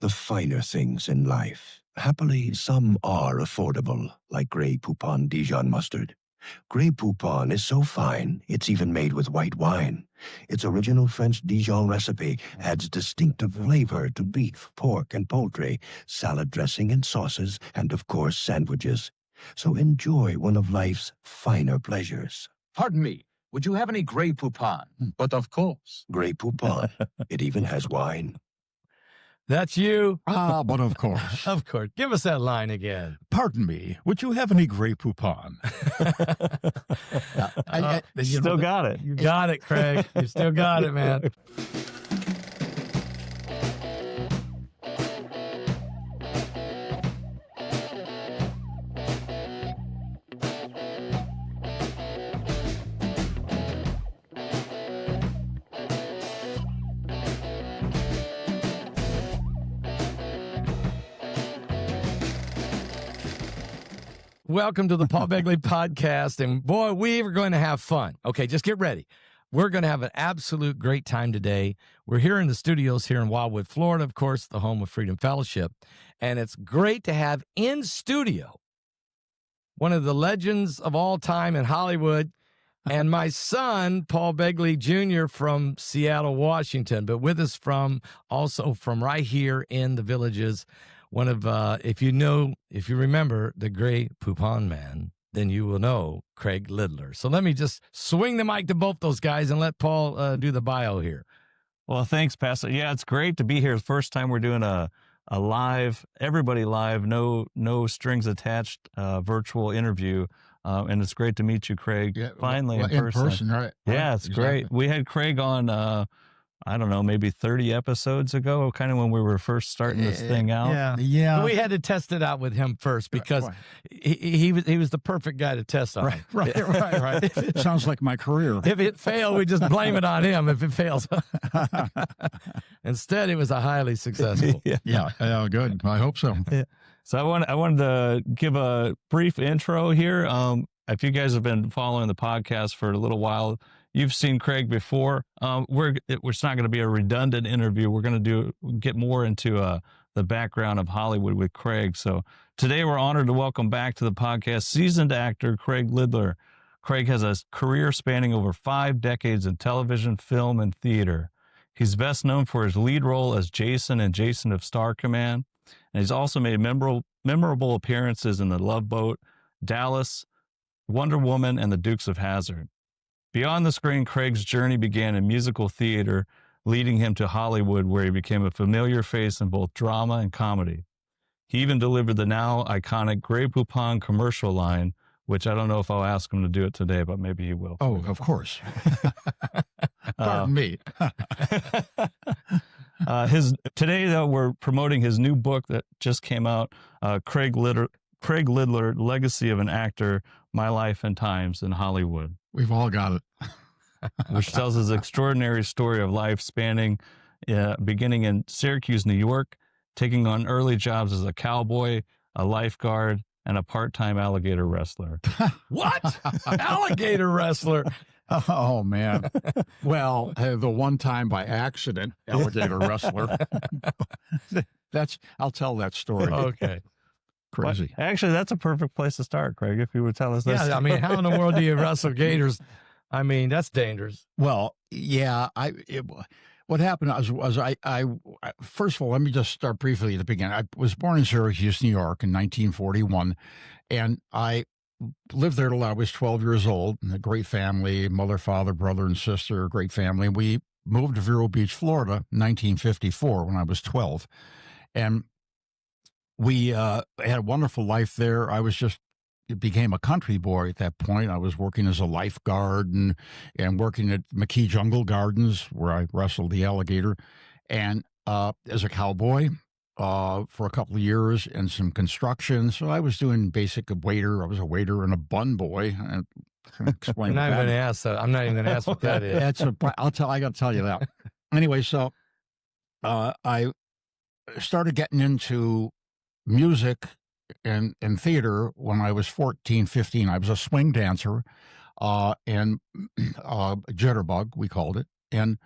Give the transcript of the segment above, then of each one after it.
the finer things in life. Happily, some are affordable, like Grey Poupon Dijon mustard. Grey Poupon is so fine, it's even made with white wine. Its original French Dijon recipe adds distinctive flavor to beef, pork, and poultry, salad dressing and sauces, and of course sandwiches. So enjoy one of life's finer pleasures. Pardon me, would you have any Grey Poupon? But of course. Grey Poupon. It even has wine. That's you. But of course. Of course. Give us that line again. Pardon me, would you have any Grey Poupon? Still got it. You got it, Craig. You still got it, man. Welcome to the Paul Begley podcast, and boy, we are going to have fun. Okay, just get ready. We're going to have an absolute great time today. We're here in the studios here in Wildwood, Florida, of course, the home of Freedom Fellowship, and it's great to have in studio one of the legends of all time in Hollywood, and my son, Paul Begley Jr. from Seattle, Washington, but with us also from right here in the Villages. One of, if you remember the Grey Poupon man, then you will know Craig Lidler. So let me just swing the mic to both those guys and let Paul do the bio here. Well, thanks, Pastor. Yeah, it's great to be here. The first time we're doing a live, everybody live, no strings attached virtual interview. And it's great to meet you, Craig, finally in person. Right? Yeah, it's great. We had Craig on, I don't know, maybe 30 episodes ago, kind of when we were first starting this thing out. Yeah. But we had to test it out with him first because he was the perfect guy to test on. Right. Sounds like my career. If it failed, we just blame it on him if it fails. Instead, it was a highly successful. Yeah, good. I hope so. Yeah. So I wanted to give a brief intro here. If you guys have been following the podcast for a little while, you've seen Craig before. It's not going to be a redundant interview. We're going to get more into the background of Hollywood with Craig. So today we're honored to welcome back to the podcast seasoned actor Craig Lidler. Craig has a career spanning over 5 decades in television, film, and theater. He's best known for his lead role as Jason in Jason of Star Command, and he's also made memorable appearances in The Love Boat, Dallas, Wonder Woman, and The Dukes of Hazzard. Beyond the screen, Craig's journey began in musical theater, leading him to Hollywood, where he became a familiar face in both drama and comedy. He even delivered the now iconic Grey Poupon commercial line, which I don't know if I'll ask him to do it today, but maybe he will. Oh, of course. Pardon me. Today, though, we're promoting his new book that just came out, Craig Lidler, Legacy of an Actor, My Life and Times in Hollywood. We've all got it. Which tells his extraordinary story of life beginning in Syracuse, New York, taking on early jobs as a cowboy, a lifeguard, and a part-time alligator wrestler. What? Alligator wrestler? Oh, man. Well, the one time by accident alligator wrestler. I'll tell that story. Okay. Crazy. Well, actually, that's a perfect place to start, Craig, if you would tell us this. Yeah, I mean, how in the world do you wrestle gators? I mean, that's dangerous. Well, yeah, what happened was I first of all, let me just start briefly at the beginning. I was born in Syracuse, New York in 1941, and I lived there till I was 12 years old. A great family, mother, father, brother, and sister, great family. We moved to Vero Beach, Florida in 1954 when I was 12. And we had a wonderful life there. Became a country boy at that point. I was working as a lifeguard and working at McKee Jungle Gardens, where I wrestled the alligator, and as a cowboy for a couple of years and some construction. So I was doing basic waiter. I was a waiter and a bun boy. And explain. I'm not even going to ask that. I'm not even going to ask what that is. I got to tell you that. Anyway, so I started getting into music and theater when I was 14, 15. I was a swing dancer and jitterbug, we called it. And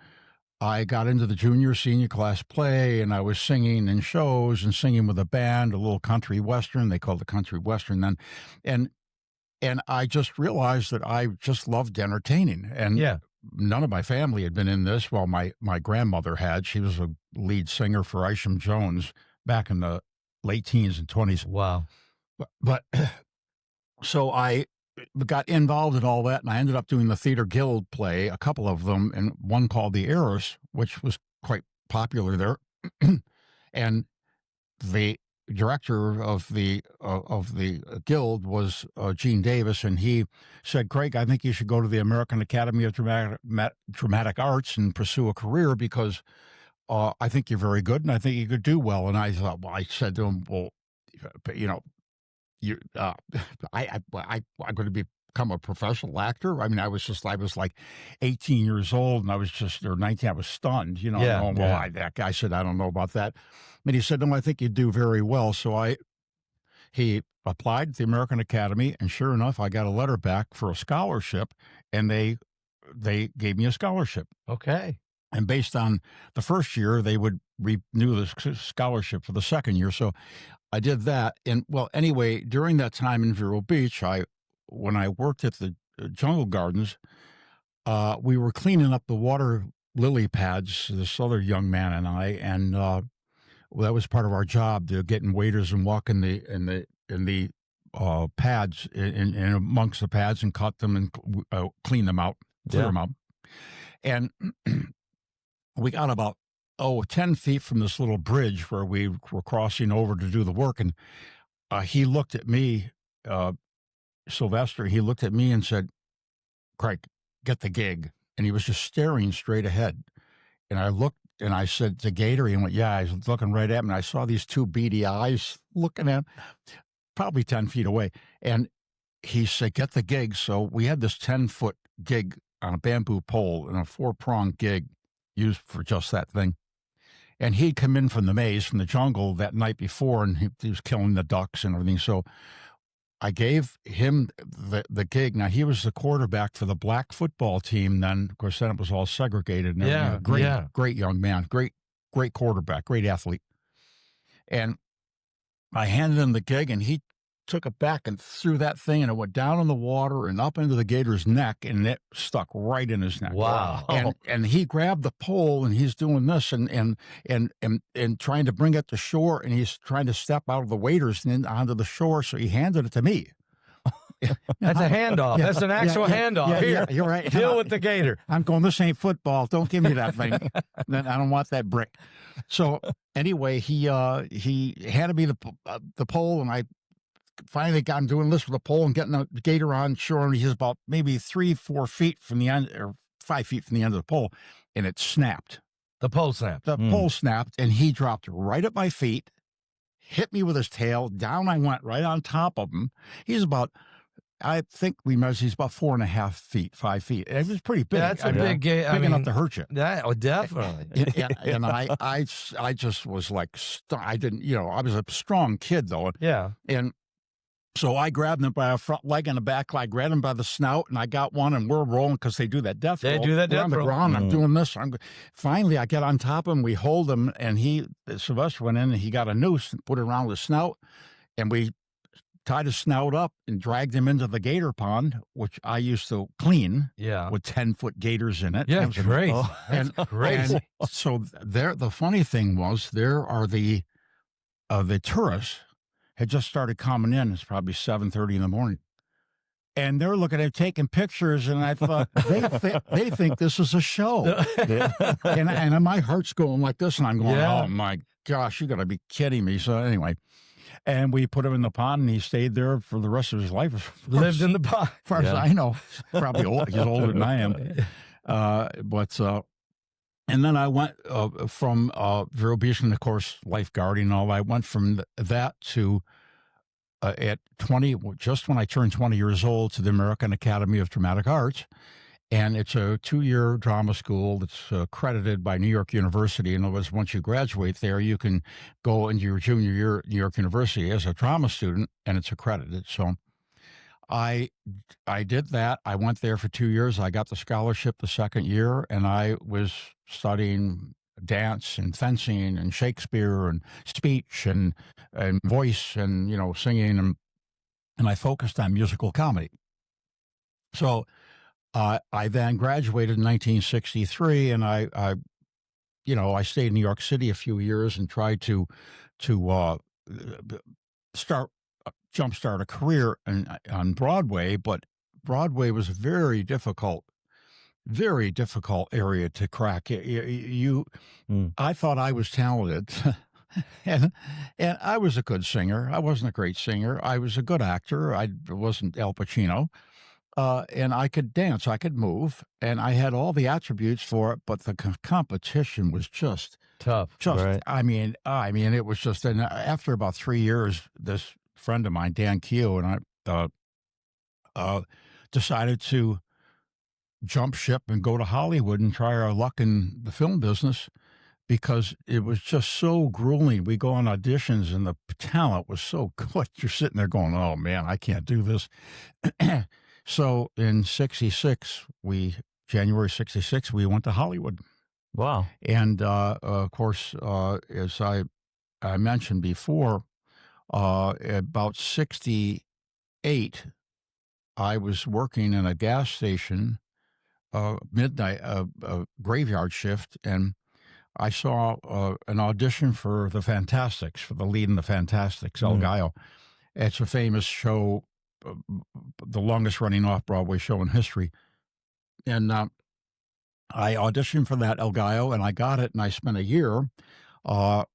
I got into the junior, senior class play, and I was singing in shows and singing with a band, a little country western. They called it country western then, and I just realized that I just loved entertaining. And Yeah. none of my family had been in this. Well, my grandmother had. She was a lead singer for Isham Jones back in the late teens and 20s. Wow. But so I got involved in all that, and I ended up doing the Theater Guild play, a couple of them, and one called The Heiress, which was quite popular there. And the director of the guild was Gene Davis, and he said, "Craig, I think you should go to the American Academy of Dramatic Arts and pursue a career because I think you're very good, and I think you could do well." And I thought, well, I said to him, "Well, you know, you, I'm going to become a professional actor." I mean, I was like 18 years old, and I was just, or 19. I was stunned, you know. Yeah, Going, well, that guy said, "I don't know about that." And he said, "No, I think you do very well." So he applied to the American Academy, and sure enough, I got a letter back for a scholarship, and they gave me a scholarship. Okay. And based on the first year, they would renew the scholarship for the second year. So I did that. And well, anyway, during that time in Vero Beach, when I worked at the Jungle Gardens, we were cleaning up the water lily pads, this other young man and I, and that was part of our job, to get in waders and walk in the pads, in amongst the pads, and cut them and clean them out, clear them out. And we got about 10 feet from this little bridge where we were crossing over to do the work, and he looked at me, Sylvester. He looked at me and said, "Craig, get the gig." And he was just staring straight ahead. And I looked, and I said to Gator, he went, "Yeah." I was looking right at him, and I saw these two beady eyes looking at him, probably 10 feet away. And he said, "Get the gig." So we had this 10-foot gig on a bamboo pole, and a 4-pronged gig used for just that thing. And he'd come in from the maze, from the jungle, that night before, and he was killing the ducks and everything. So I gave him the gig. Now, he was the quarterback for the black football team then. Of course, then it was all segregated. And Yeah, great young man, great quarterback, great athlete. And I handed him the gig, and he took it back and threw that thing, and it went down in the water and up into the gator's neck, and it stuck right in his neck. Wow. And he grabbed the pole, and he's doing this and trying to bring it to shore, and he's trying to step out of the waders and in onto the shore, so he handed it to me. That's a handoff. That's an actual handoff. Yeah, Here, you're right. deal with the gator. I'm going, "This ain't football. Don't give me that thing. Then I don't want that brick." So anyway, he handed me the pole, and I finally got him doing this with a pole and getting the gator on shore, and he's about maybe 3-4 feet from the end, or 5 feet from the end of the pole, and it snapped. The pole snapped. The pole snapped, and he dropped right at my feet, hit me with his tail. Down I went, right on top of him. He's about, I think we measured, he's about 4.5 feet, 5 feet. It was pretty big. Yeah, that's a big gator. Big enough to hurt you. Definitely. And I just was like, I didn't, I was a strong kid though. Yeah. And so I grabbed him by a front leg and a back leg, grabbed him by the snout, and I got one, and we're rolling because they do that death roll. They do that We're death on the roll. ground. I'm doing this. Finally, I get on top of him. We hold him, and Sylvester went in, and he got a noose and put it around his snout, and we tied his snout up and dragged him into the gator pond, which I used to clean. Yeah. With 10-foot gators in it. Yeah, It was great. and, Crazy. and so the funny thing was, there are the tourists had just started coming in. It's probably 7:30 in the morning, and they're looking at taking pictures. And I thought, they think this is a show, and my heart's going like this, and I'm going, "Oh my gosh, you got to be kidding me!" So anyway, and we put him in the pond, and he stayed there for the rest of his life. Lived in the pond. As far as I know, probably old. He's older than I am. And then I went from Vero Beach, and of course, lifeguarding and all that. I went from that to, at 20, just when I turned 20 years old, to the American Academy of Dramatic Arts. And it's a 2-year drama school that's accredited by New York University. In other words, once you graduate there, you can go into your junior year at New York University as a drama student, and it's accredited. So I did that. I went there for 2 years. I got the scholarship the second year, and I was studying dance and fencing and Shakespeare and speech and voice and singing, and I focused on musical comedy. So I then graduated in 1963, and I stayed in New York City a few years and tried to jumpstart a career on Broadway, but Broadway was a very difficult area to crack. I thought I was talented, and I was a good singer. I wasn't a great singer. I was a good actor. I wasn't Al Pacino. And I could dance, I could move, and I had all the attributes for it, but the competition was just tough. Right. I mean, it was just. And after about 3 years, this friend of mine, Dan Keogh, and I decided to jump ship and go to Hollywood and try our luck in the film business, because it was just so grueling. We go on auditions, and the talent was so good. You're sitting there going, "Oh man, I can't do this." So in January 66, we went to Hollywood. Wow. And of course, as I mentioned before, about 68, I was working in a gas station, midnight, graveyard shift, and I saw an audition for the Fantastics, for the lead in the Fantastics, El Gallo. It's a famous show, the longest running off-Broadway show in history. And I auditioned for that El Gallo, and I got it, and I spent a year on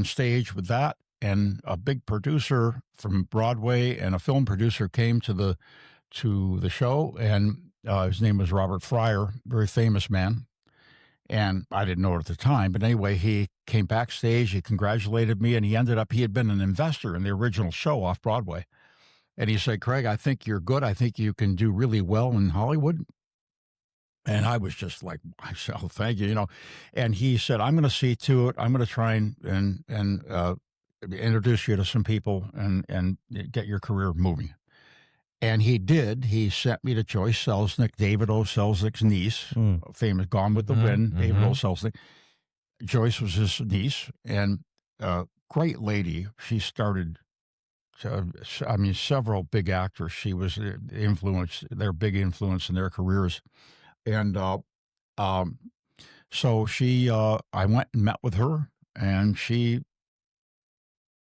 stage with that. And a big producer from Broadway and a film producer came to the show, and his name was Robert Fryer, very famous man. And I didn't know it at the time, but anyway, he came backstage, he congratulated me, and he had been an investor in the original show off Broadway. And he said, "Craig, I think you're good. I think you can do really well in Hollywood." And I was just like, I said, "Oh, thank you." And he said, "I'm going to see to it. I'm going to try and introduce you to some people and get your career moving." And he did. He sent me to Joyce Selznick, David O. Selznick's niece, famous Gone with the Wind, David O. Selznick. Joyce was his niece, and great lady. She started, several big actors. She was their big influence in their careers. And so I went and met with her, and she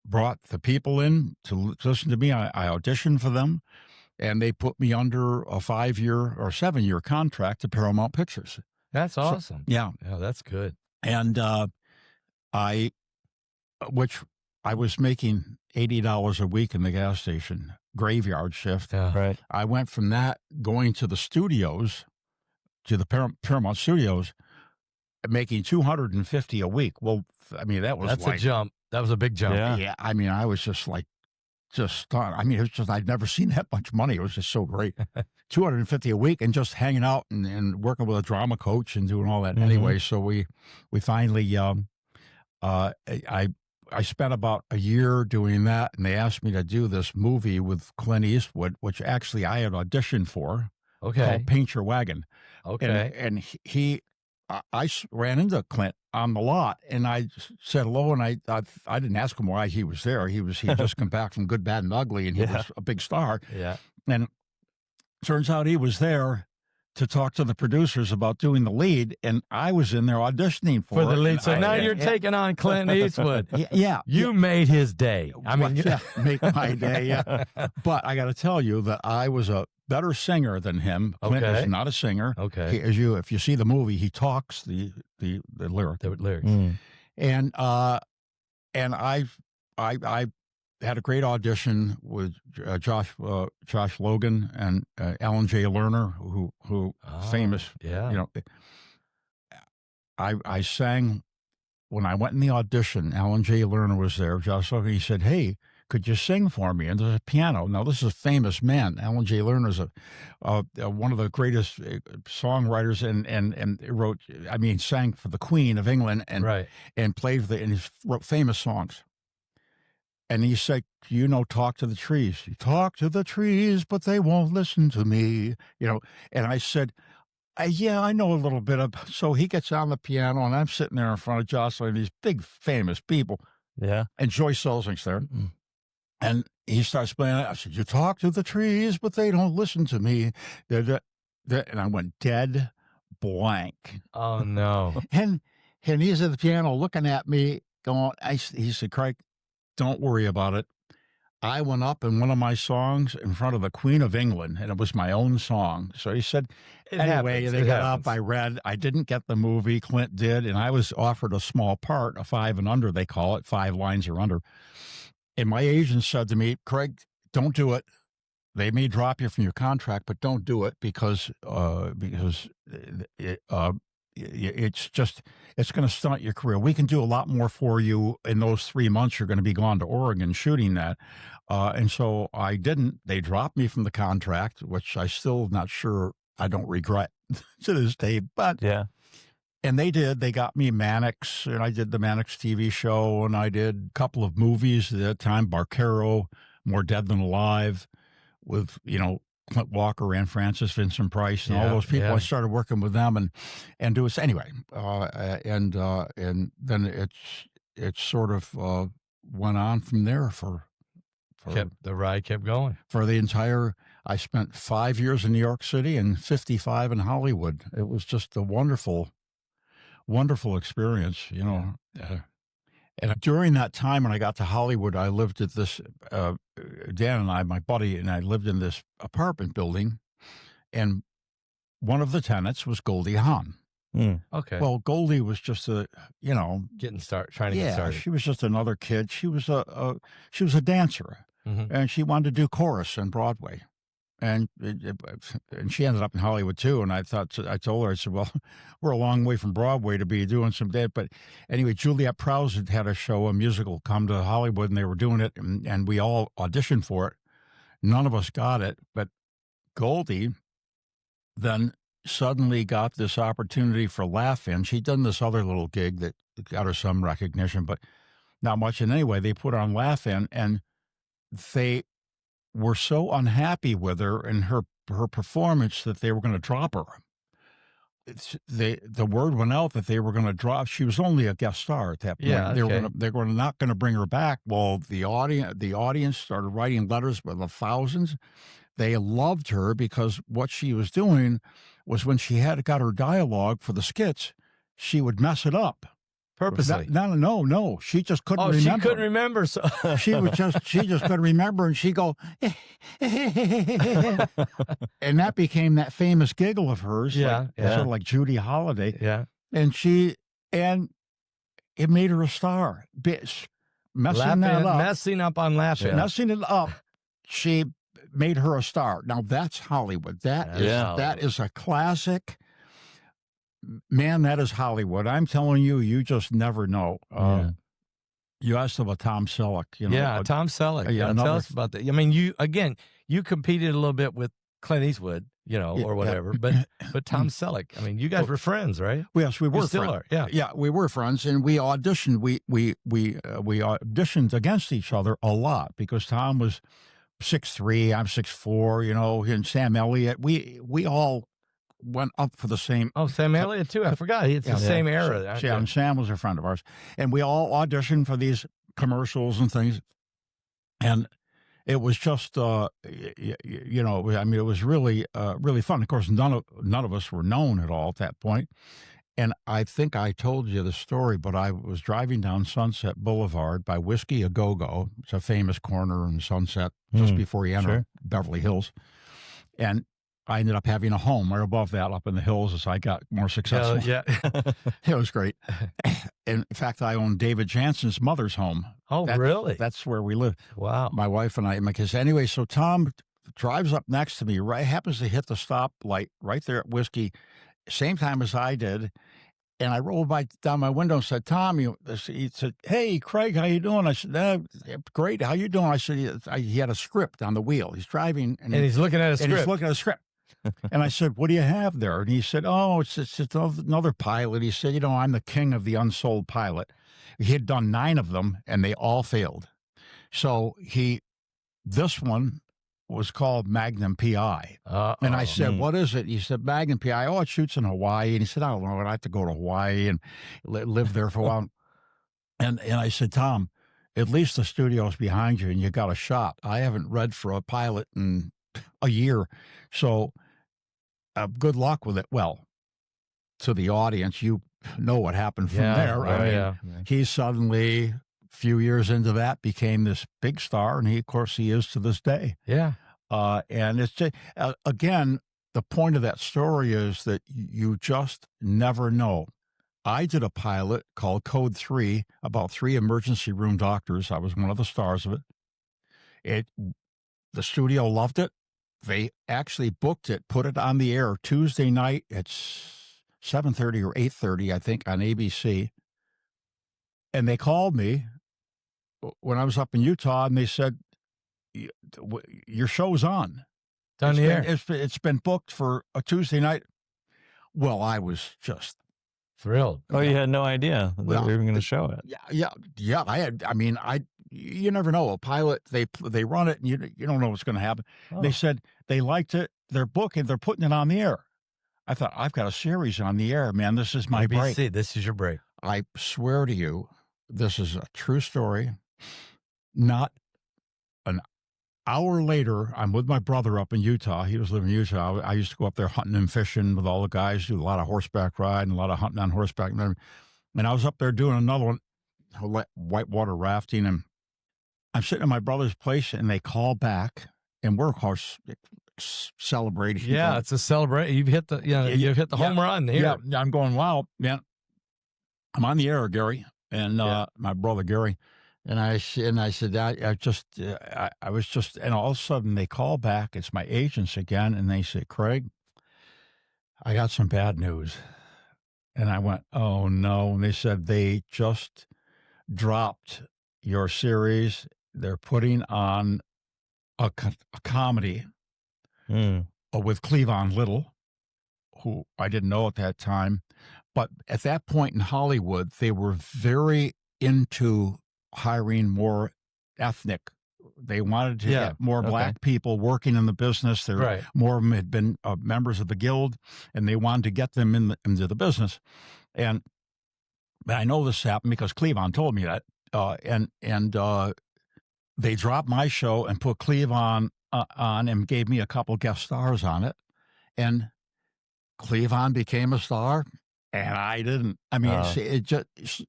brought the people in to listen to me. I auditioned for them, and they put me under a 5-year or 7-year contract to Paramount Pictures. That's awesome. Yeah, that's good. And I was making $80 a week in the gas station, graveyard shift. Yeah. Right. I went from that going to the studios, to the Paramount Studios, making $250 a week. Well, that's a jump. That was a big jump. Yeah. I was just stunned. It was just, I'd never seen that much money. It was just so great. $250 a week, and just hanging out and working with a drama coach and doing all that. Anyway, so we finally, I spent about a year doing that, and they asked me to do this movie with Clint Eastwood, which actually I had auditioned for. Okay. Called Paint Your Wagon. Okay. And I ran into Clint on the lot, and I said hello, and I didn't ask him why he was there. He'd just come back from Good, Bad, and Ugly, and he was a big star. Yeah. And turns out he was there to talk to the producers about doing the lead, and I was in there auditioning for the it. lead. So now you're taking on Clint Eastwood. Yeah. You made his day. Make my day, yeah. But I got to tell you that I was a better singer than him. Clint is not a singer. Okay. If you see the movie, he talks the lyric. The lyrics. And I had a great audition with Josh Logan and Alan J. Lerner, who famous. Yeah. I sang when I went in the audition. Alan J. Lerner was there. Josh Logan. He said, "Hey, could you sing for me?" And there's a piano. Now, this is a famous man. Alan J. Lerner is one of the greatest songwriters, and wrote. Sang for the Queen of England, and played and he wrote famous songs. And he said, talk to the trees. You talk to the trees, but they won't listen to me. And I said, yeah, I know a little bit of. So he gets on the piano, and I'm sitting there in front of Jocelyn, these big famous people. Yeah. And Joyce Selznick's there. Mm-mm. And he starts playing. I said, you talk to the trees, but they don't listen to me. And I went dead blank. Oh, no. And he's at the piano looking at me going, he said, Craig, don't worry about it. I went up in one of my songs in front of the Queen of England, and it was my own song. So he said, anyway, they got up. I read. I didn't get the movie. Clint did, and I was offered a small part, a 5 and under, they call it, 5 lines or under. And my agent said to me, Craig, don't do it. They may drop you from your contract, but don't do it because it's going to stunt your career. We can do a lot more for you in those 3 months. You're going to be gone to Oregon shooting that. And so I didn't. They dropped me from the contract, which I still not sure. I don't regret to this day, but Yeah. and they did. They got me Mannix, and I did the Mannix TV show, and I did a couple of movies at that time, Barquero, More Dead Than Alive, with, Clint Walker and Francis Vincent Price and all those people. Yeah. I started working with them and do it anyway. And then it sort of went on from there The ride kept going. for the entire. I spent 5 years in New York City and 55 in Hollywood. It was just a wonderful, wonderful experience, And during that time when I got to Hollywood, I lived at this, Dan and I, my buddy, and I lived in this apartment building, and one of the tenants was Goldie Hawn. Okay. Well, Goldie was just trying to get started. She was just another kid. She was a dancer, and she wanted to do chorus on Broadway. And she ended up in Hollywood too. And I told her, I said, well, we're a long way from Broadway to be doing some that. But anyway, Juliette Prowse had a show, a musical, come to Hollywood, and they were doing it. And we all auditioned for it. None of us got it. But Goldie then suddenly got this opportunity for Laugh-In. She'd done this other little gig that got her some recognition, but not much. And anyway, they put on Laugh-In, and they were so unhappy with her and her performance that they were going to drop her. The word went out that they were going to drop. She was only a guest star at that point. Yeah, They were not going to bring her back. Well, the audience started writing letters by the thousands. They loved her because what she was doing was when she got her dialogue for the skits, she would mess it up. Purposely. No. She just couldn't remember. She couldn't remember. So she just couldn't remember, and she'd go, and that became that famous giggle of hers. Sort of like Judy Holliday. Yeah. And it made her a star. Messing up on Laugh-In. Messing it up. She made her a star. Now that's Hollywood. That is a classic. Man, that is Hollywood. I'm telling you, you just never know. You asked about Tom Selleck. Tom Selleck. Tell us about that. I mean, you competed a little bit with Clint Eastwood, or whatever. But Tom Selleck. I mean, you guys were friends, right? Yes, we were. You still are. Yeah, we were friends, and we auditioned. We auditioned against each other a lot because Tom was 6'3", I'm 6'4", and Sam Elliott. We all went up for the same. Oh, Sam Elliott too. I forgot. It's the same era. And Sam was a friend of ours, and we all auditioned for these commercials and things. And it was just, I mean, it was really, really fun. Of course, none of us were known at all at that point. And I think I told you the story, but I was driving down Sunset Boulevard by Whiskey A Go-Go. It's a famous corner in Sunset just before you enter Beverly Hills. And I ended up having a home right above that up in the hills as I got more successful. It was great. In fact, I owned David Jansen's mother's home. Oh, really? That's where we lived. Wow. My wife and I and my kids. Anyway, so Tom drives up next to me, happens to hit the stoplight right there at Whiskey, same time as I did. And I rolled down my window and said, Tom, he said, hey, Craig, how you doing? I said, great. How you doing? I said, he had a script on the wheel. He's driving. And he's looking at a script. And I said, what do you have there? And he said, oh, it's another pilot. He said, I'm the king of the unsold pilot. He had done 9 of them, and they all failed. So this one was called Magnum PI. And I said, what is it? He said, Magnum PI. Oh, it shoots in Hawaii. And he said, I don't know. I have to go to Hawaii and live there for a while. And I said, Tom, at least the studio's behind you and you got a shot. I haven't read for a pilot in a year. So good luck with it. Well, to the audience, you know what happened from there. I mean, he suddenly, a few years into that, became this big star. And of course, he is to this day. Yeah. And it's just, again, the point of that story is that you just never know. I did a pilot called Code 3 about 3 emergency room doctors. I was one of the stars of it. The studio loved it. They actually booked it, put it on the air Tuesday night at 7:30 or 8:30, I think, on ABC. And they called me when I was up in Utah, and they said, your show's on. It's on the air. It's been booked for a Tuesday night. Well, I was just thrilled. Oh, you had no idea that we were going to show it. Yeah. You never know. A pilot, they run it, and you don't know what's going to happen. Oh. They said they liked it. They're booking. They're putting it on the air. I thought, I've got a series on the air, man. This is my break. This is your break. I swear to you, this is a true story. Not an hour later, I'm with my brother up in Utah. He was living in Utah. I used to go up there hunting and fishing with all the guys, do a lot of horseback riding, a lot of hunting on horseback. And I was up there doing another one, whitewater rafting. And I'm sitting at my brother's place, and they call back, and we're, of course, celebrating. Yeah, it's a celebration. You've hit the home run here. Yeah, I'm going, wow, man. I'm on the air, Gary, and my brother Gary. And I said, I was just, and all of a sudden they call back. It's my agents again. And they say, Craig, I got some bad news. And I went, oh no. And they said, they just dropped your series. They're putting on a comedy with Cleavon Little, who I didn't know at that time. But at that point in Hollywood, they were very into hiring more ethnic. They wanted to get more black people working in the business. More of them had been members of the guild, and they wanted to get them into the business. And I know this happened because Cleavon told me that. And they dropped my show and put Cleavon on and gave me a couple guest stars on it. And Cleavon became a star, and I didn't. I mean, it just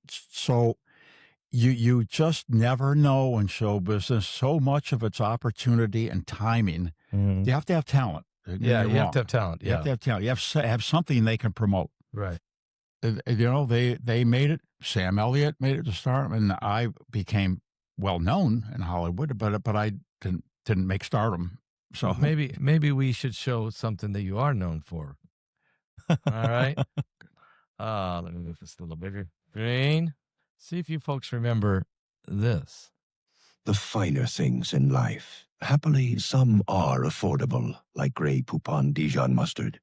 so. You just never know in show business. So much of it's opportunity and timing. You have to have talent. You have to have talent. You have to have talent. You have to have something they can promote. Right. They made it. Sam Elliott made it to stardom, and I became well known in Hollywood, but I didn't make stardom. So maybe we should show something that you are known for. All right. Let me move this a little bigger. Green. See if you folks remember this. The finer things in life. Happily, some are affordable, like Grey Poupon Dijon mustard.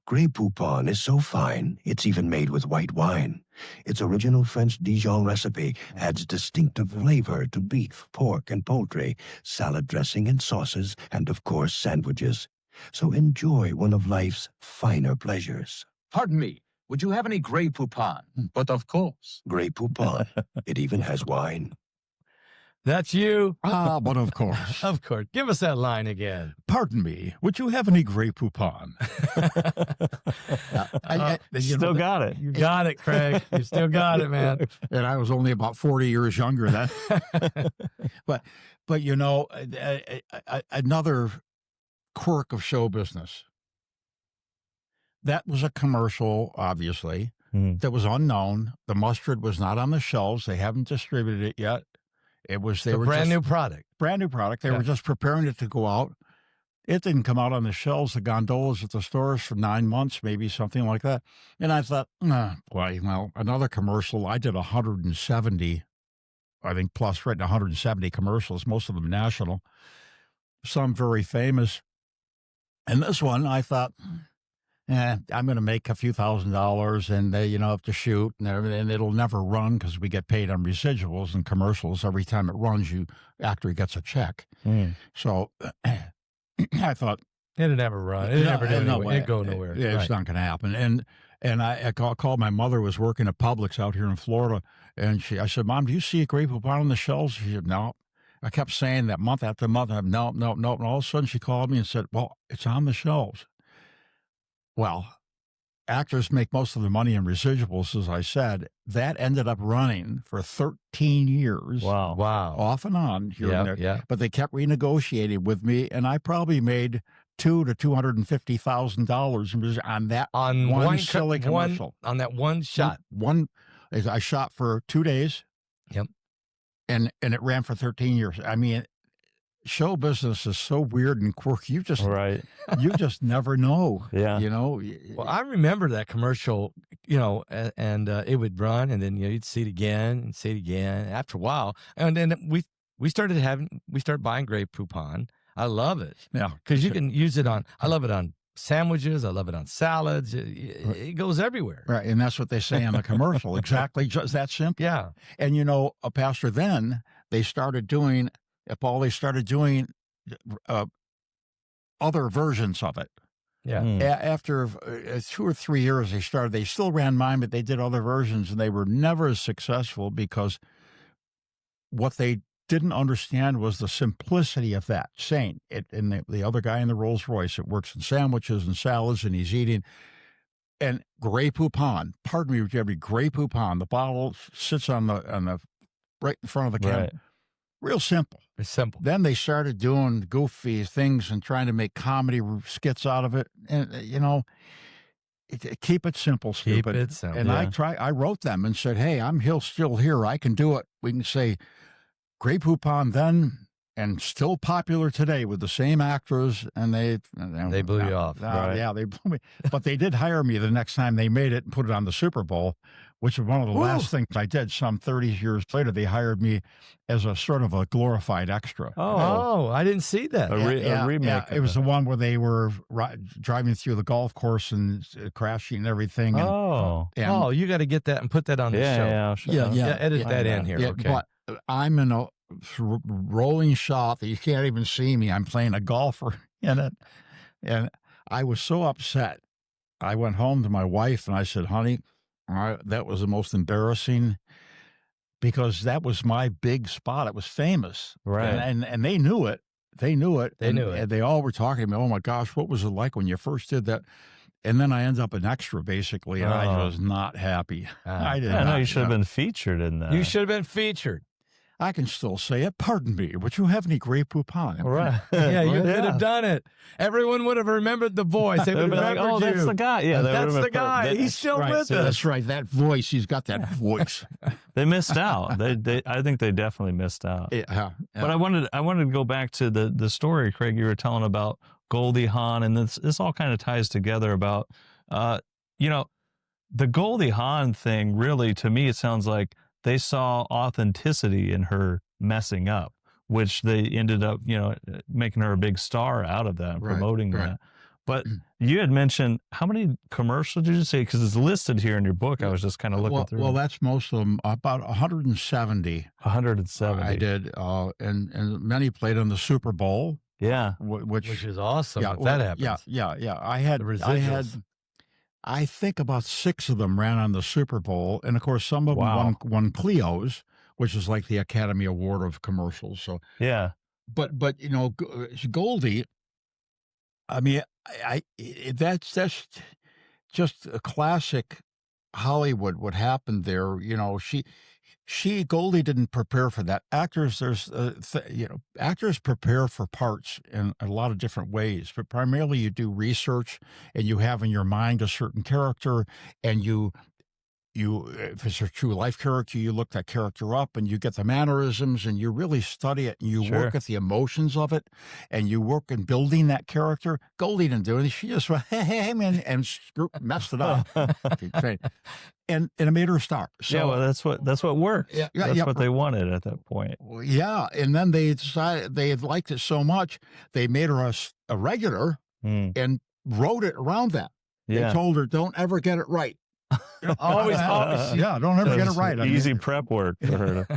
Grey Poupon is so fine, it's even made with white wine. Its original French Dijon recipe adds distinctive flavor to beef, pork, and poultry, salad dressing and sauces, and of course sandwiches. So enjoy one of life's finer pleasures. Pardon me. Would you have any Grey Poupon? But of course. Grey Poupon. It even has wine. That's you. But of course. Of course. Give us that line again. Pardon me. Would you have any Grey Poupon? Still got it. You got it, Craig. You still got it, man. And I was only about 40 years younger then. But another quirk of show business. That was a commercial, obviously, that was unknown. The mustard was not on the shelves. They haven't distributed it yet. It was brand new product. Brand new product. They were just preparing it to go out. It didn't come out on the shelves, the gondolas at the stores for 9 months, maybe something like that. And I thought, another commercial. I did 170, I think, plus written 170 commercials, most of them national, some very famous. And this one, I thought, I'm going to make a few $1,000s and have to shoot and it'll never run because we get paid on residuals and commercials. Every time it runs, actor gets a check. So I thought it'll never run. It never do anyway. It'd go nowhere. It's not going to happen. And I called my mother, was working at Publix out here in Florida, and I said, Mom, do you see a Grey Poupon on the shelves? She said, no. I kept saying that month after month, no. And all of a sudden she called me and said, well, it's on the shelves. Well, actors make most of their money in residuals, as I said. That ended up running for 13 years. Wow. Off and on here and there. Yeah. But they kept renegotiating with me, and I probably made $200,000 to $250,000 on that one silly commercial. On that one shot. I shot for 2 days. Yep. And it ran for 13 years. I mean, show business is so weird and quirky. You just never know. Yeah. Well, I remember that commercial, and it would run, and then you'd see it again and see it again. After a while, and then we started buying Grey Poupon. I love it. Yeah, because you can use it on. I love it on sandwiches. I love it on salads. It goes everywhere. Right, and that's what they say on the commercial. Exactly, just that simple. Yeah. And a pastor, then they started doing. Paul, they started doing other versions of it. Yeah. After 2 or 3 years, they still ran mine, but they did other versions, and they were never as successful because what they didn't understand was the simplicity of that. Saying it, and the other guy in the Rolls Royce, it works in sandwiches and salads, and he's eating. And Grey Poupon, pardon me, Jerry, Grey Poupon, the bottle sits on the right in front of the can. Right. Real simple. It's simple. Then they started doing goofy things and trying to make comedy skits out of it. And, keep it simple, stupid. Keep it simple. And I wrote them and said, hey, I'm still here. I can do it. We can say Grey Poupon then and still popular today with the same actors. And they blew you off. Right. Yeah, they blew me. But they did hire me the next time they made it and put it on the Super Bowl, which was one of the last things I did. Some 30 years later, they hired me as a sort of a glorified extra. Oh, I didn't see that. A remake. Yeah, it was the one where they were driving through the golf course and crashing and everything. And, you got to get that and put that on the show. Yeah. Edit that in here. Yeah, Okay. But I'm in a rolling shot that you can't even see me. I'm playing a golfer in it. And I was so upset. I went home to my wife and I said, honey, that was the most embarrassing because that was my big spot. It was famous. Right. And they knew it. They knew it. And they all were talking to me, oh my gosh, what was it like when you first did that? And then I end up an extra, basically, and I was not happy. I did not. You should have been featured in that. You should have been featured. I can still say it. Pardon me. Would you have any Grey Poupon? Right. Yeah, you could have done it. Everyone would have remembered the voice. They would have like, remembered that's the guy. Yeah, that's the guy. He's still with us. That's right. That voice. He's got that voice. They missed out. I think they definitely missed out. Yeah. But I wanted to go back to the story, Craig, you were telling about Goldie, Hawn, and this all kind of ties together about, the Goldie Hawn thing. Really, to me, it sounds like they saw authenticity in her messing up, which they ended up, making her a big star out of that, promoting that. But you had mentioned, how many commercials did you say? Because it's listed here in your book. I was just kind of looking through. Well, that's most of them. About 170. 170. I did, and many played on the Super Bowl. Yeah, which is awesome. If that happens. Yeah. I think about 6 of them ran on the Super Bowl, and of course some of them won Clio's, which is like the Academy Award of commercials. So yeah, but Goldie, I mean, that's just a classic Hollywood. What happened there? Goldie didn't prepare for that. Actors, actors prepare for parts in a lot of different ways, but primarily you do research and you have in your mind a certain character, and you, if it's a true life character, you look that character up and you get the mannerisms and you really study it and you work at the emotions of it and you work in building that character. Goldie didn't do it. She just went, hey, man, and messed it up. And it made her a star. So, yeah, well, that's what worked. Yeah, that's what they wanted at that point. Yeah, and then they decided they had liked it so much, they made her a regular and wrote it around that. They told her, don't ever get it right. Always. Yeah, don't ever get it right. Easy prep work for her.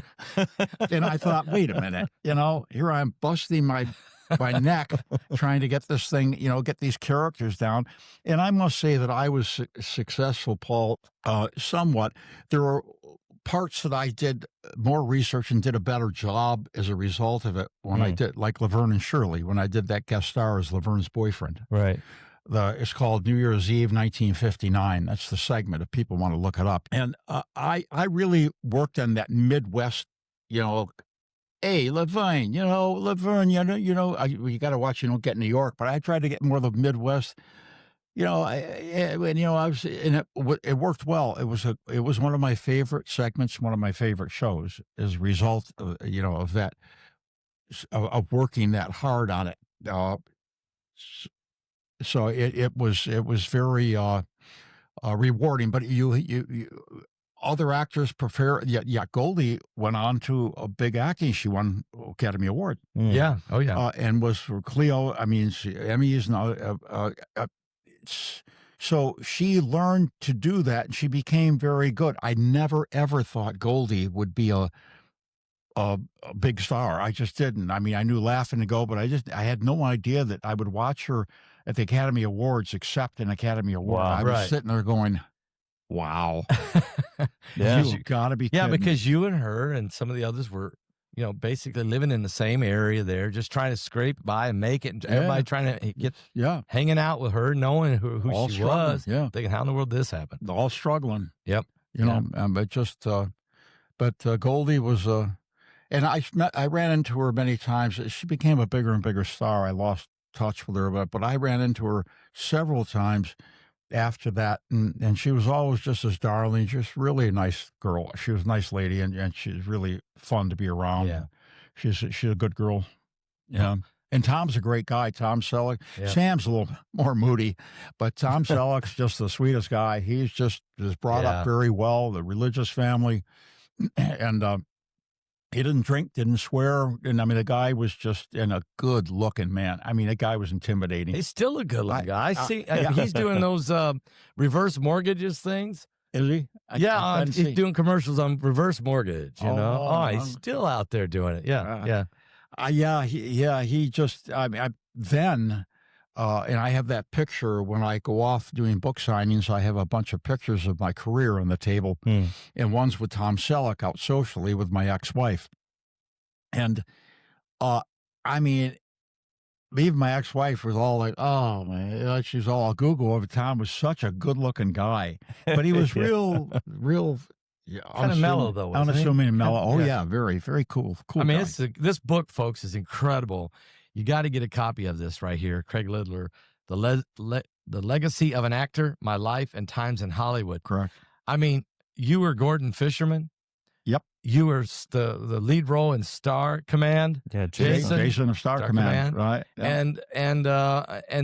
And I thought, wait a minute, here I am busting my neck trying to get this thing, get these characters down. And I must say that I was successful, Paul, somewhat. There were parts that I did more research and did a better job as a result of it when I did, like Laverne and Shirley, when I did that guest star as Laverne's boyfriend. Right. It's called New Year's Eve, 1959. That's the segment if people want to look it up. And I really worked on that Midwest, hey, Laverne, Laverne, you got to watch, get New York. But I tried to get more of the Midwest. I was in it. It worked well. It was one of my favorite segments, one of my favorite shows, as a result of, of that, of working that hard on it. So it was very rewarding. But you other actors prefer. Yeah. Goldie went on to a big acting. She won Academy Award. Yeah. Oh yeah. And was for Cleo. I mean, Emmys and. So she learned to do that, and she became very good. I never ever thought Goldie would be a big star. I just didn't. I mean, I knew Laughing to Go, but I had no idea that I would watch her at the Academy Awards accept an Academy Award. Wow. I was sitting there going, "Wow, Yeah. you got to be Yeah, kidding." because you and her and some of the others were, basically living in the same area there, just trying to scrape by and make it. And everybody trying to get hanging out with her, knowing who she struggling, was. yeah. Thinking, how in the world did this happen? all struggling. Yep. But Goldie was and I ran into her many times. She became a bigger and bigger star. I lost touch with her, but I ran into her several times after that, and she was always just as darling, just really a nice girl. She was a nice lady, and she's really fun to be around. Yeah. She's a good girl. Yeah. And Tom's a great guy, Tom Selleck. Yeah. Sam's a little more moody, but Tom Selleck's just the sweetest guy. He's just is brought up very well, the religious family, and he didn't drink, didn't swear. And I mean, the guy was just a good looking man. I mean, the guy was intimidating. He's still a good looking guy. I see. He's doing those reverse mortgages things. Is he? He's doing commercials on reverse mortgage. He's still out there doing it. Yeah. He just, then, and I have that picture when I go off doing book signings. I have a bunch of pictures of my career on the table, and one's with Tom Selleck out socially with my ex-wife. And, even my ex-wife was all like, oh, man, she's all Google over. Tom was such a good-looking guy, but he was real kind of mellow, though, wasn't he? Unassuming and mellow. Oh, yeah, very, very cool. I mean, this book, folks, is incredible. You got to get a copy of this right here. Craig Lidler, The Legacy of an Actor, My Life and Times in Hollywood. Correct. I mean, you were Gorton Fisherman. Yep. You were the lead role in Star Command. Yeah, Jason of Star Command. Right. Yeah. And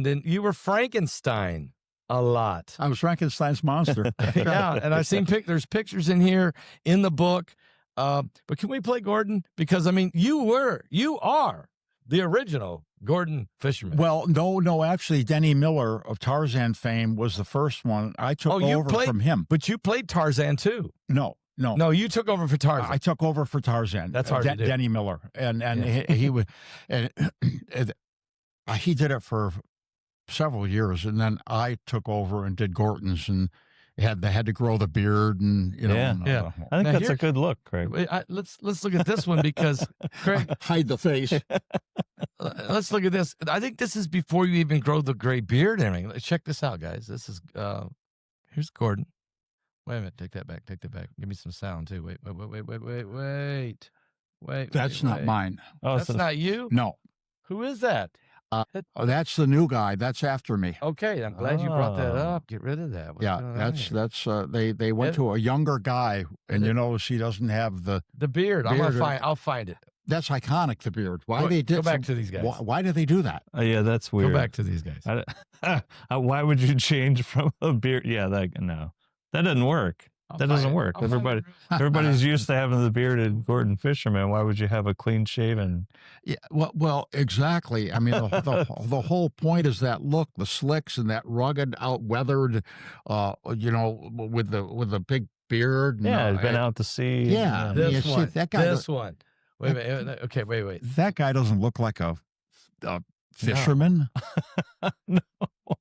then you were Frankenstein a lot. I was Frankenstein's monster. Yeah, and I've seen there's pictures in here in the book. But can we play Gorton? Because I mean, you are the original Gorton Fisherman. Well, no, actually, Denny Miller of Tarzan fame was the first one. I took over from him. But you played Tarzan too. No, you took over for Tarzan. I took over for Tarzan. That's hard to do. Denny Miller, and he was, and he did it for several years, and then I took over and did Gorton's, and had to grow the beard, and I think that's a good look, Craig. Let's look at this one because Craig hide the face. Let's look at this. I think this is before you even grow the gray beard and everything. Check this out, guys. This is here's Gorton. Wait a minute. Take that back. Give me some sound too. Wait. That's not mine. Oh, that's not you? No. Who is that? That's the new guy. That's after me. Okay, I'm glad you brought that up. Get rid of that. That's they went to a younger guy, and you notice he doesn't have the beard. I'll find it. That's iconic. The beard. Go back to these guys. Why did they do that? Yeah, that's weird. Go back to these guys. Why would you change from a beard? Yeah, no, that doesn't work. That doesn't work. Everybody's used to having the bearded Gorton Fisherman. Why would you have a clean shaven? Yeah, well, exactly. I mean, the whole point is that look, the slicks and that rugged, out-weathered, with the big beard. Yeah, he's been out to sea. Yeah, This you one. see, that guy. This one. Wait a minute. Okay, wait. That guy doesn't look like a fisherman. No.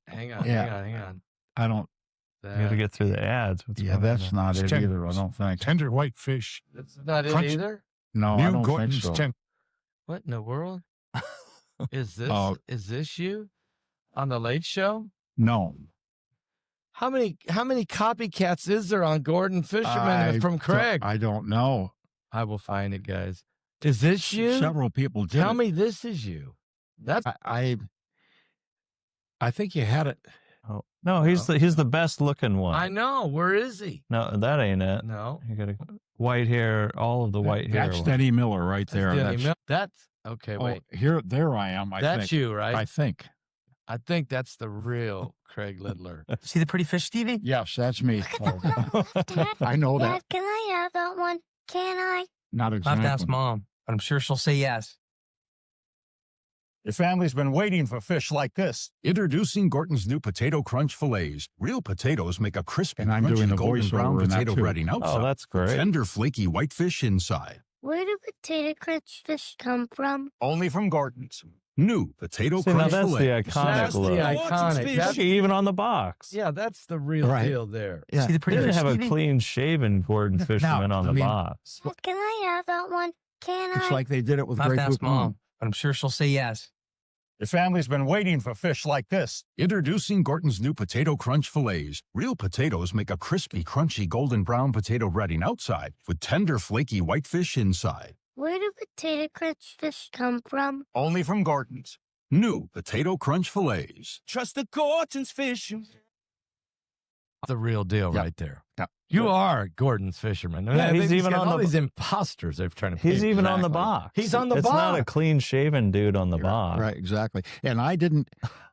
Hang on. I don't. You got to get through the ads. That's not it tender. either. I don't think. Tender white fish. That's not Crunch. it either? No, I New don't Gorton's think so. What in the world? Is this you on the Late Show? No. How many copycats is there on Gorton Fisherman from Craig? I don't know. I will find it, guys. Is this you? Several people did. Tell me this is you. That's I think you had it. Oh, no, he's the best looking one. I know. Where is he? No, that ain't it. No. You got white hair, all of the white hair. That's Denny Miller right there. That's okay. Wait, there I am. that's think. you, right? I think. I think that's the real Craig Lidler. See the pretty fish, Stevie? Yes, that's me. Dad, I know Dad, that. can I have that one? Can I? Not I'll have exactly. to ask Mom, but I'm sure she'll say yes. Your family's been waiting for fish like this. Introducing Gorton's new Potato Crunch Fillets. Real potatoes make a crispy, And I'm crunchy, doing the golden brown voiceover in that potato too. breading outside. Oh, that's great. Tender, flaky white fish inside. Where do potato crunch fish come from? Only from Gorton's. New Potato See, now Crunch that's the Fillets. iconic That's the look. iconic. That's, Even on the box. yeah, that's the real Right. deal there. Yeah. See the He pretty didn't fish, have a Stevie? clean shaven Gorton Fisherman on I the mean- box. Dad, can I have that one? Can It's I? like they did it with I'll have Grey to ask Poupon. Mom, but I'm sure she'll say yes. Your family's been waiting for fish like this. Introducing Gorton's new Potato Crunch Fillets. Real potatoes make a crispy, crunchy, golden brown potato breading outside with tender, flaky white fish inside. Where do potato crunch fish come from? Only from Gorton's. New Potato Crunch Fillets. Trust the Gorton's fish. The real deal Yeah. right there. Yeah. You are Gordon's Fisherman. Yeah, he's even got on all the- these imposters they're trying to He's pick. even on the Exactly. box. He's on the It's not a box. clean shaven dude on the box. Right, exactly. And I didn't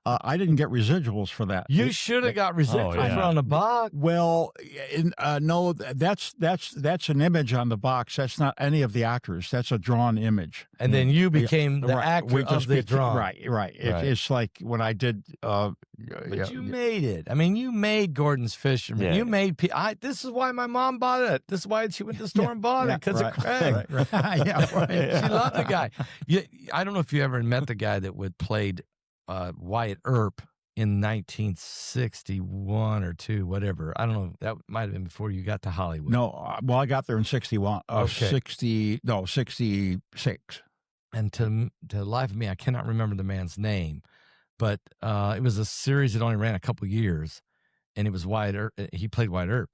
get residuals for that. You should have got residuals yeah. on the box. Well, no, that's an image on the box. That's not any of the actors. That's a drawn image. And then you became the Right, actor we of just the became- drawing. Right. Right. It's like when I did. But you made it. I mean, you made Gordon's Fisherman. Yeah. You made. This is why my mom bought it. This is why she went to the store and bought it because of Craig. Yeah, right. She loved the guy. I don't know if you ever met the guy that played Wyatt Earp in 1961 or 2, whatever. I don't know. That might have been before you got to Hollywood. No, well, I got there in 61. Okay. 66. And to the life of me, I cannot remember the man's name, but it was a series that only ran a couple years, and it was Wyatt Earp. He played Wyatt Earp.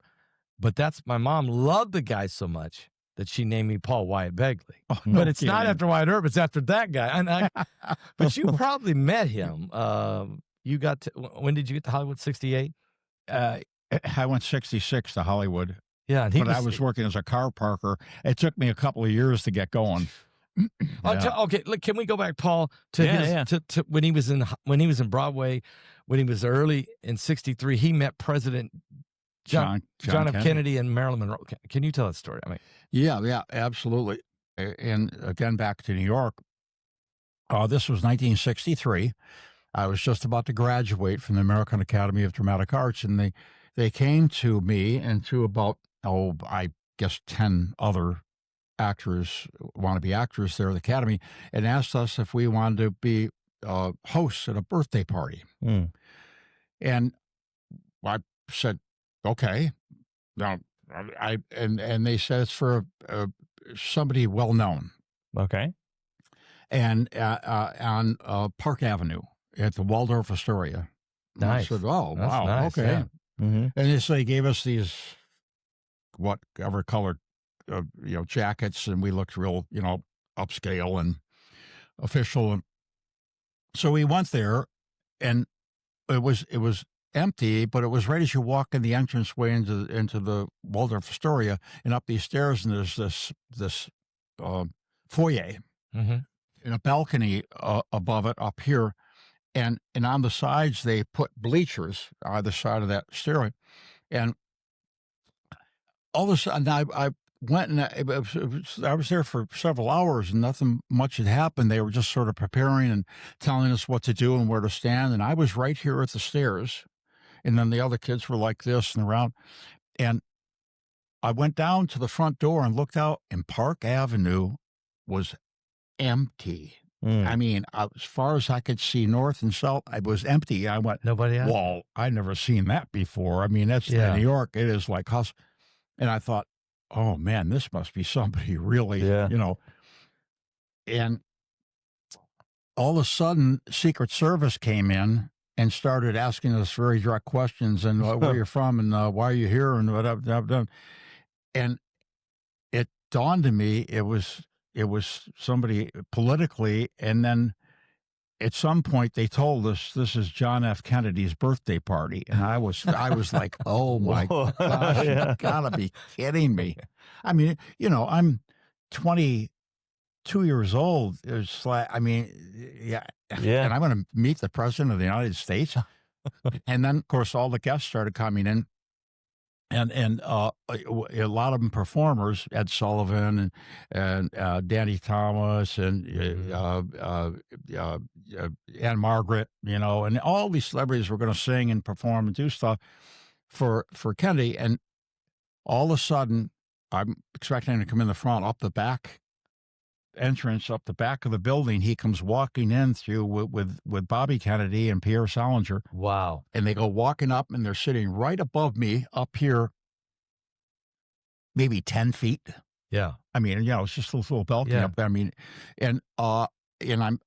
But my mom loved the guy so much that she named me Paul Wyatt Begley. Oh, But it's not after Wyatt Earp; it's after that guy. But you probably met him. You got to, when did you get to Hollywood? 68. I went 66 to Hollywood, Yeah, and but I was working as a car parker. It took me a couple of years to get going. Okay, look, can we go back, Paul, to Yeah, to when he was in Broadway, when he was early in 63? He met President John F. Kennedy and Marilyn Monroe. Can you tell that story? I mean, Yeah, absolutely. And again, back to New York. This was 1963. I was just about to graduate from the American Academy of Dramatic Arts, and they came to me and to about, I guess 10 other wannabe actors there at the Academy, and asked us if we wanted to be hosts at a birthday party. Mm. And I said, okay. Now, and they said it's for somebody well known, Okay. and on Park Avenue at the Waldorf Astoria. And I Nice. said, oh, That's wow, nice, okay. yeah. Mm-hmm. And they gave us these whatever colored jackets, and we looked real upscale and official. And so we went there, and it was empty, but it was right as you walk in the entranceway into the Waldorf Astoria and up these stairs, and there's this foyer mhm. and a balcony above it up here, and on the sides they put bleachers either side of that stairway, and all of a sudden, I went and I was there for several hours and nothing much had happened. They were just sort of preparing and telling us what to do and where to stand. And I was right here at the stairs. And then the other kids were like this and around. And I went down to the front door and looked out, and Park Avenue was empty. I mean, as far as I could see north and south, it was empty. I went, Nobody else? whoa, I'd never seen that before. I mean, that's Yeah. in New York. It is like house. And I thought, oh man, this must be somebody really, Yeah. you know. And all of a sudden, Secret Service came in and started asking us very direct questions and where you're from and why are you here and what I've done. And it dawned on me it was somebody politically, and then at some point they told us this is John F. Kennedy's birthday party, and I was like, oh my Whoa. gosh, Yeah. you gotta be kidding me. I mean, you know, I'm 22 years old. It's like, I mean, yeah, Yeah. and I'm going to meet the president of the United States, and then of course all the guests started coming in. And a lot of them performers, Ed Sullivan and Danny Thomas and Ann Margaret, you know, and all these celebrities were going to sing and perform and do stuff for Kennedy. And all of a sudden, I'm expecting him to come in the front, up the back entrance, up the back of the building. He comes walking in through with Bobby Kennedy and Pierre Salinger. Wow. And they go walking up, and they're sitting right above me up here, maybe 10 feet. Yeah. I mean, you know, it's just a little balcony Yeah. up there. I mean, and I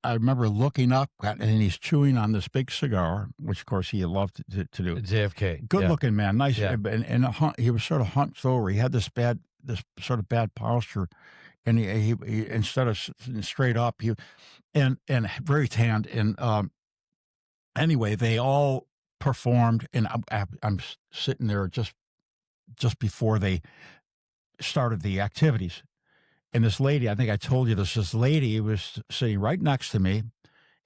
remember looking up, and he's chewing on this big cigar, which of course he loved to do. JFK. Good Yeah. looking man, nice, Yeah. and he was sort of hunched over. He had this sort of bad posture, and he instead of sitting straight up, and very tanned. And anyway, they all performed, and I'm sitting there just before they started the activities. And this lady, I think I told you this lady was sitting right next to me,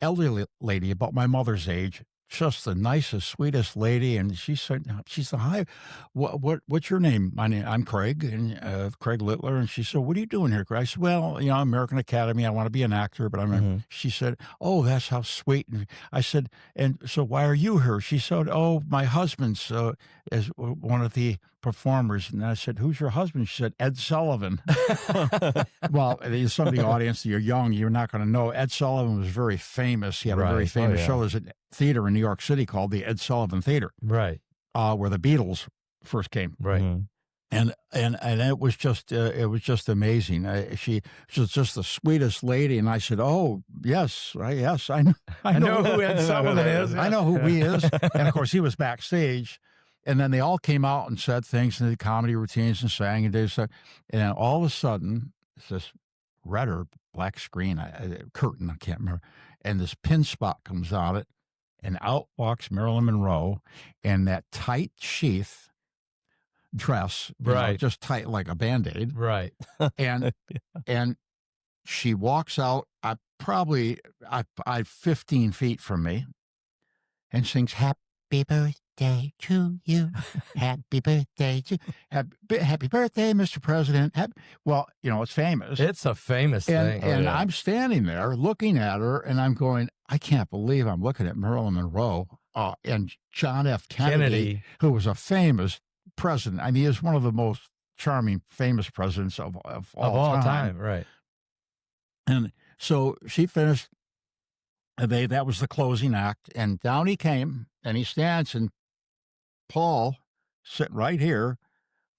elderly lady, about my mother's age, just the nicest, sweetest lady. And she said, hi, what's your name? I'm Craig, and Craig Littler. And she said, what are you doing here, Craig? I said, well, you know, American Academy, I want to be an actor, but she said, oh, that's how sweet. And I said, and so why are you here? She said, oh, my husband's is one of the performers. And I said, who's your husband? She said, Ed Sullivan. Well, some of the audience, you're young, you're not going to know. Ed Sullivan was very famous. He had a very famous show. There's a theater in New York City called the Ed Sullivan Theater, Right. where the Beatles first came. Right. And it was just amazing. She was just the sweetest lady. And I said, oh yes, I know who Ed Sullivan is. I know who he is. And of course he was backstage. And then they all came out and said things and did comedy routines and sang and did stuff. And then all of a sudden, it's this red or black screen, curtain, I can't remember. And this pin spot comes on it, and out walks Marilyn Monroe in that tight sheath dress, you know, Right. just tight like a Band-Aid. Right. And and she walks out, probably 15 feet from me, and sings "Happy Birthday to you, Happy Birthday to Happy Birthday, Mr. President." Well, you know, it's famous. It's a famous thing. And I'm standing there looking at her, and I'm going, I can't believe I'm looking at Marilyn Monroe and John F. Kennedy, who was a famous president. I mean, he was one of the most charming, famous presidents of all time. Right. And so she finished. That was the closing act, and down he came, and he stands, and Paul, sitting right here,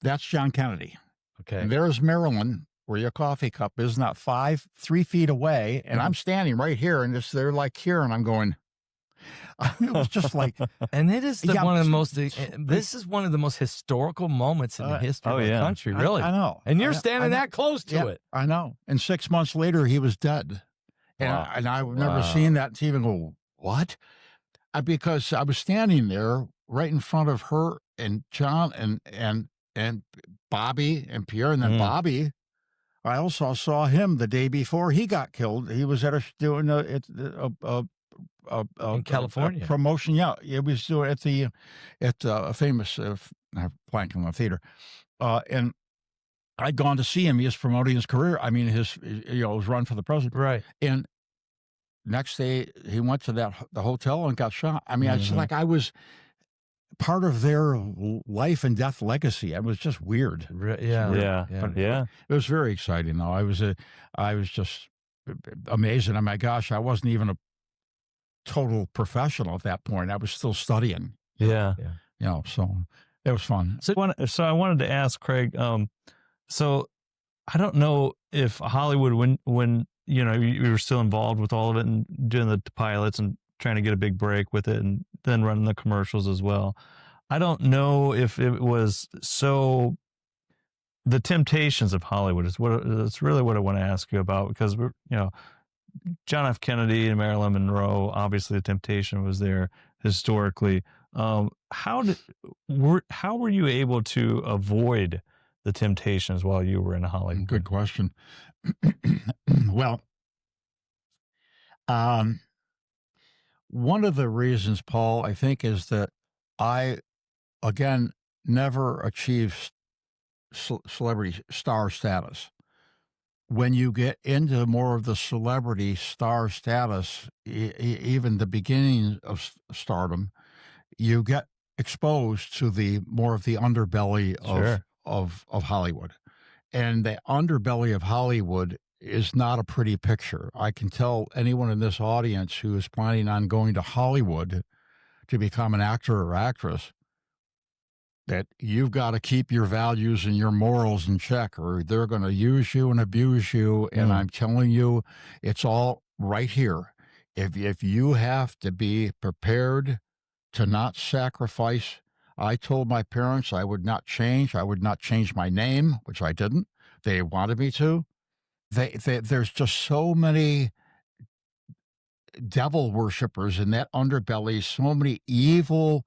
that's John Kennedy. Okay. And there's Marilyn, where your coffee cup is, not 3 feet away, and I'm standing right here, and they're like here, and I'm going. It was just like, and it is one of the most. This is one of the most historical moments in the history of the country. Really, I know. And you're standing that close to it. I know. And 6 months later, he was dead. And I've never seen that to even go, what? Because I was standing there right in front of her and John and Bobby and Pierre, and then Bobby. I also saw him the day before he got killed. He was doing in California promotion. Yeah, it was doing at a famous blanking on theater, And I'd gone to see him. He was promoting his career. I mean, his run for the president. Right. And next day, he went to the hotel and got shot. I mean, it's like I was part of their life and death legacy. It was just weird. Yeah. It was very exciting, though. I was just amazed. And my gosh, I wasn't even a total professional at that point. I was still studying. Yeah. So it was fun. So I wanted to ask Craig. So I don't know if Hollywood, when you were still involved with all of it and doing the pilots and trying to get a big break with it, and then running the commercials as well. I don't know if it was so. The temptations of Hollywood it's really what I want to ask you about, because John F. Kennedy and Marilyn Monroe, obviously the temptation was there historically. How were you able to avoid the temptations while you were in Hollywood? Good question. Well, one of the reasons, Paul, I think, is that I, again, never achieved celebrity star status. When you get into more of the celebrity star status, even the beginning of stardom, you get exposed to the more of the underbelly of Hollywood. And the underbelly of Hollywood is not a pretty picture. I can tell anyone in this audience who is planning on going to Hollywood to become an actor or actress that you've got to keep your values and your morals in check, or they're going to use you and abuse you. And I'm telling you, it's all right here. If you have to be prepared to not sacrifice, I told my parents I would not change. I would not change my name, which I didn't. They wanted me to. There's just so many devil worshipers in that underbelly, so many evil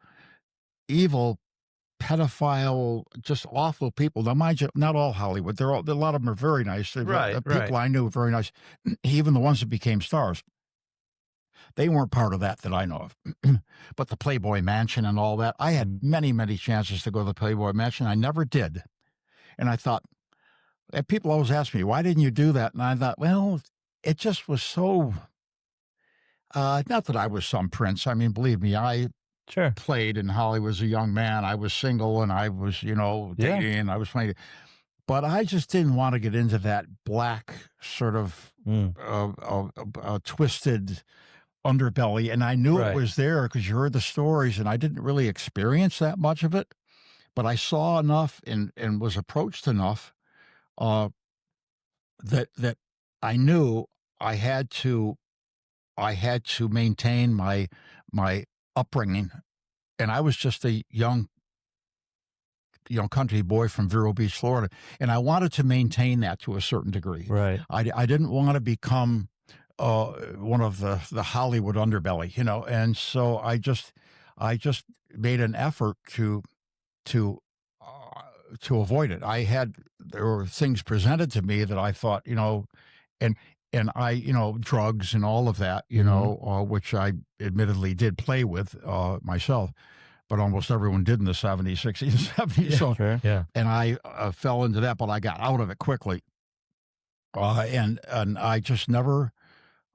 pedophile, just awful people. Now, mind you, not all Hollywood. A lot of them are very nice. The people I knew were very nice. Even the ones that became stars. They weren't part of that I know of. But the Playboy Mansion and all that, I had many, many chances to go to the Playboy Mansion. I never did. And I thought, and people always ask me, why didn't you do that? And I thought, well, it just was so, not that I was some prince. I mean, believe me, I played in Hollywood as a young man. I was single and I was, dating and I was playing. But I just didn't want to get into that black sort of twisted underbelly. And I knew it was there because you heard the stories, and I didn't really experience that much of it. But I saw enough and was approached enough that I knew I had to maintain my upbringing. And I was just a young country boy from Vero Beach, Florida, and I wanted to maintain that to a certain degree. Right. I didn't want to become one of the Hollywood underbelly, and so I just made an effort to avoid it. There were things presented to me that I thought, and I, drugs and all of that, which I admittedly did play with myself, but almost everyone did in the 70s, 60s, 70s. And I fell into that, but I got out of it quickly. And I just never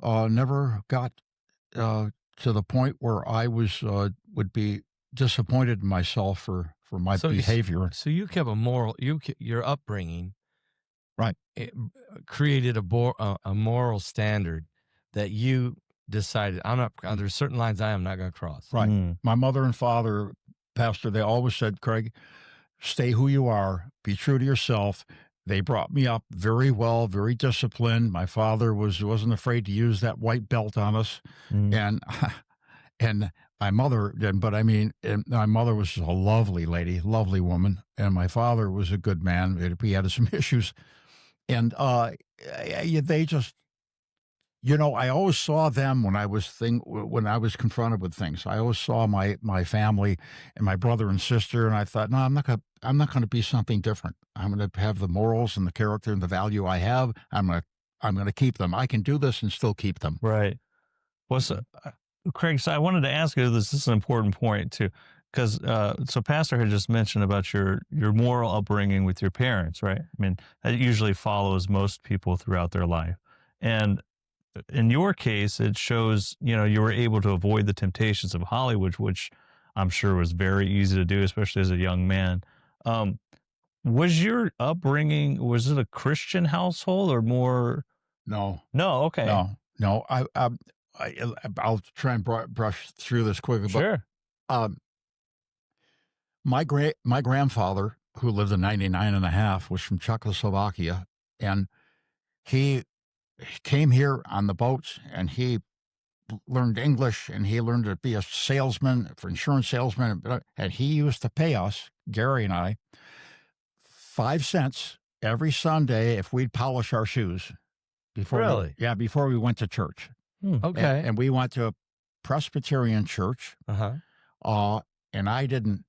got to the point where I would be disappointed in myself for my behavior. So you kept your upbringing, right? It created a moral standard that you decided, there's certain lines I am not going to cross. Right. My mother and father, Pastor, they always said, Craig, stay who you are, be true to yourself. They brought me up very well, very disciplined. My father wasn't afraid to use that white belt on us. And my mother didn't, but my mother was a lovely lady, lovely woman. And my father was a good man. He had some issues. And they just, I always saw them when I was confronted with things. I always saw my family and my brother and sister, and I thought, no, I'm not going to be something different. I'm going to have the morals and the character and the value I have. I'm going to keep them. I can do this and still keep them. Right. Well, so, Craig, so I wanted to ask you this. This is an important point too. because so Pastor had just mentioned about your moral upbringing with your parents, right? I mean, that usually follows most people throughout their life. And in your case, it shows, you were able to avoid the temptations of Hollywood, which I'm sure was very easy to do, especially as a young man. Was your upbringing, was it a Christian household or more? No, No, okay. no. I'll try and brush through this quickly. Sure. But my grandfather, who lived in 99 and a half, was from Czechoslovakia, and he came here on the boats, and he learned English, and he learned to be a salesman for insurance salesman, and he used to pay us, Gary and I, 5 cents every Sunday if we'd polish our shoes. Before we went to church. Okay. And we went to a Presbyterian church. Uh-huh. And I didn't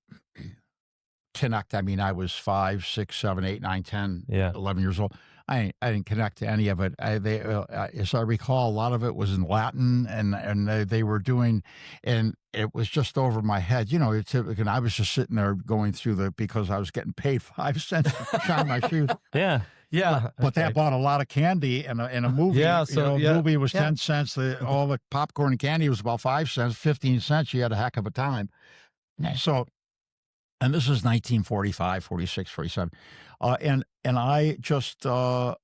connect. I mean, I was 5, 6, 7, 8, 9, 10, 11 years old. I didn't connect to any of it. As I recall, a lot of it was in Latin, and they were doing, and it was just over my head. And I was just sitting there going through because I was getting paid 5 cents to shine my shoes. Yeah. Yeah. But that bought a lot of candy and a movie. Yeah, movie was 10 cents. All the popcorn and candy was about 5 cents, 15 cents. You had a heck of a time. So, and this is 1945, 46, 47. And I just, I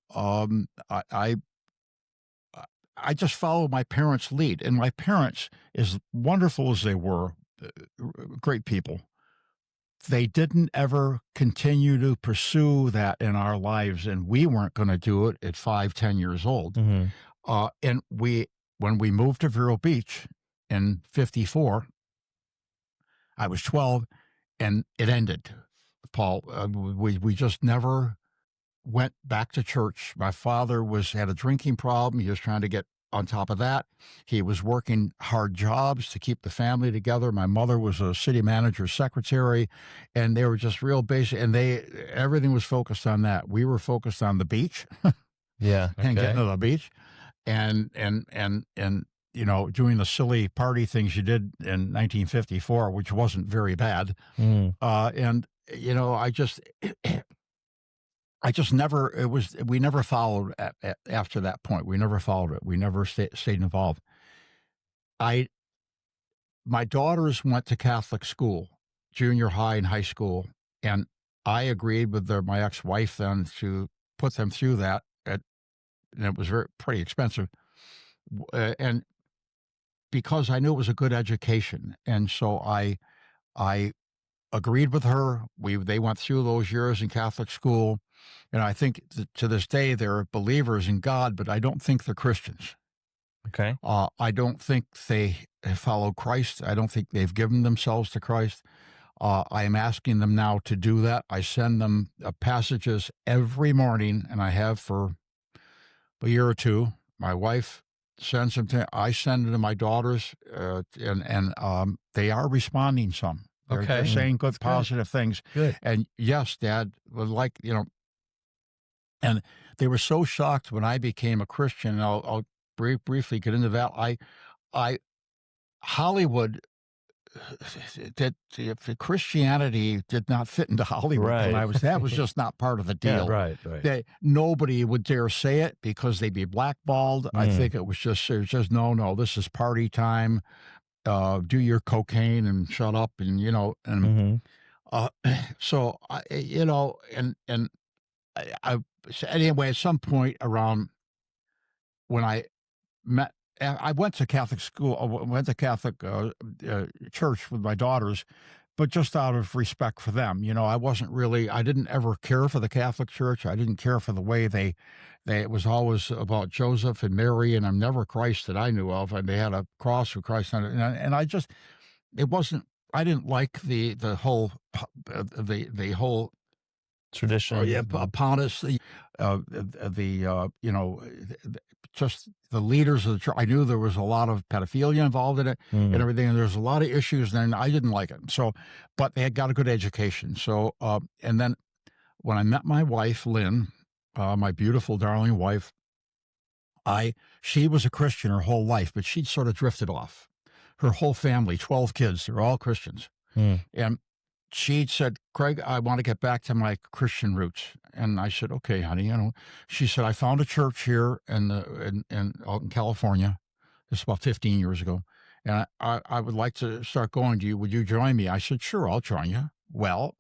just followed my parents' lead. And my parents, as wonderful as they were, great people, they didn't ever continue to pursue that in our lives, and we weren't going to do it at 5, 10 years old. Mm-hmm. And when we moved to Vero Beach in 54, I was 12, and it ended, Paul. We just never went back to church. My father had a drinking problem. He was trying to get on top of that. He was working hard jobs to keep the family together. My mother was a city manager's secretary, and they were just real basic, and everything was focused on that. We were focused on the beach. Yeah. And getting to the beach and doing the silly party things you did in 1954, which wasn't very bad. Mm. I just never, we never followed after that point. We never followed it. We never stayed involved. My daughters went to Catholic school, junior high and high school, and I agreed with my ex-wife then to put them through that. And it was pretty expensive. And because I knew it was a good education. And so I agreed with her. They went through those years in Catholic school. And I think to this day, they're believers in God, but I don't think they're Christians. Okay. I don't think they follow Christ. I don't think they've given themselves to Christ. I am asking them now to do that. I send them passages every morning, and I have for a year or two. My wife sends them I send them to my daughters, and they are responding some. They're saying good, positive things. Good. And yes, Dad, and they were so shocked when I became a Christian. And I'll briefly get into that. Hollywood, the Christianity did not fit into Hollywood when I was. That was just not part of the deal. Yeah, right. Nobody would dare say it because they'd be blackballed. I think it was just no. This is party time. Do your cocaine and shut up, and so anyway, at some point around when I went to Catholic school. I went to Catholic church with my daughters, but just out of respect for them. I didn't ever care for the Catholic Church. I didn't care for the way it was always about Joseph and Mary, and I'm never Christ that I knew of. And they had a cross for Christ on it. And I didn't like the whole tradition. Pontus, just the leaders of the church. I knew there was a lot of pedophilia involved in it and everything, and there's a lot of issues, and I didn't like it. So, but they had got a good education. So, and then when I met my wife, Lynn, my beautiful, darling wife, she was a Christian her whole life, but she'd sort of drifted off. Her whole family, 12 kids, they're all Christians. And she said, Craig, I want to get back to my Christian roots. And I said, okay, honey. She said, I found a church here out in California. This is about 15 years ago. And I would like to start going to you. Would you join me? I said, sure, I'll join you. Well,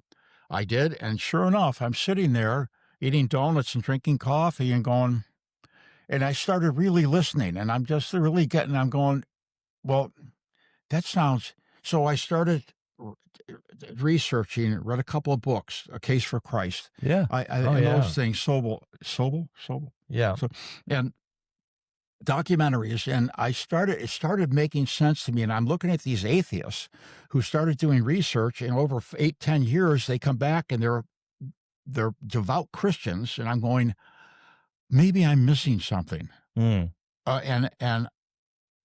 I did. And sure enough, I'm sitting there eating donuts and drinking coffee and going, and I started really listening. And I'm just really I'm going, well, that sounds, so I started researching, read a couple of books, A Case for Christ. Yeah. Those things, Sobel. Yeah. So, and documentaries, and it started making sense to me. And I'm looking at these atheists who started doing research, and over 8-10 years, they come back and they're devout Christians. And I'm going, maybe I'm missing something. And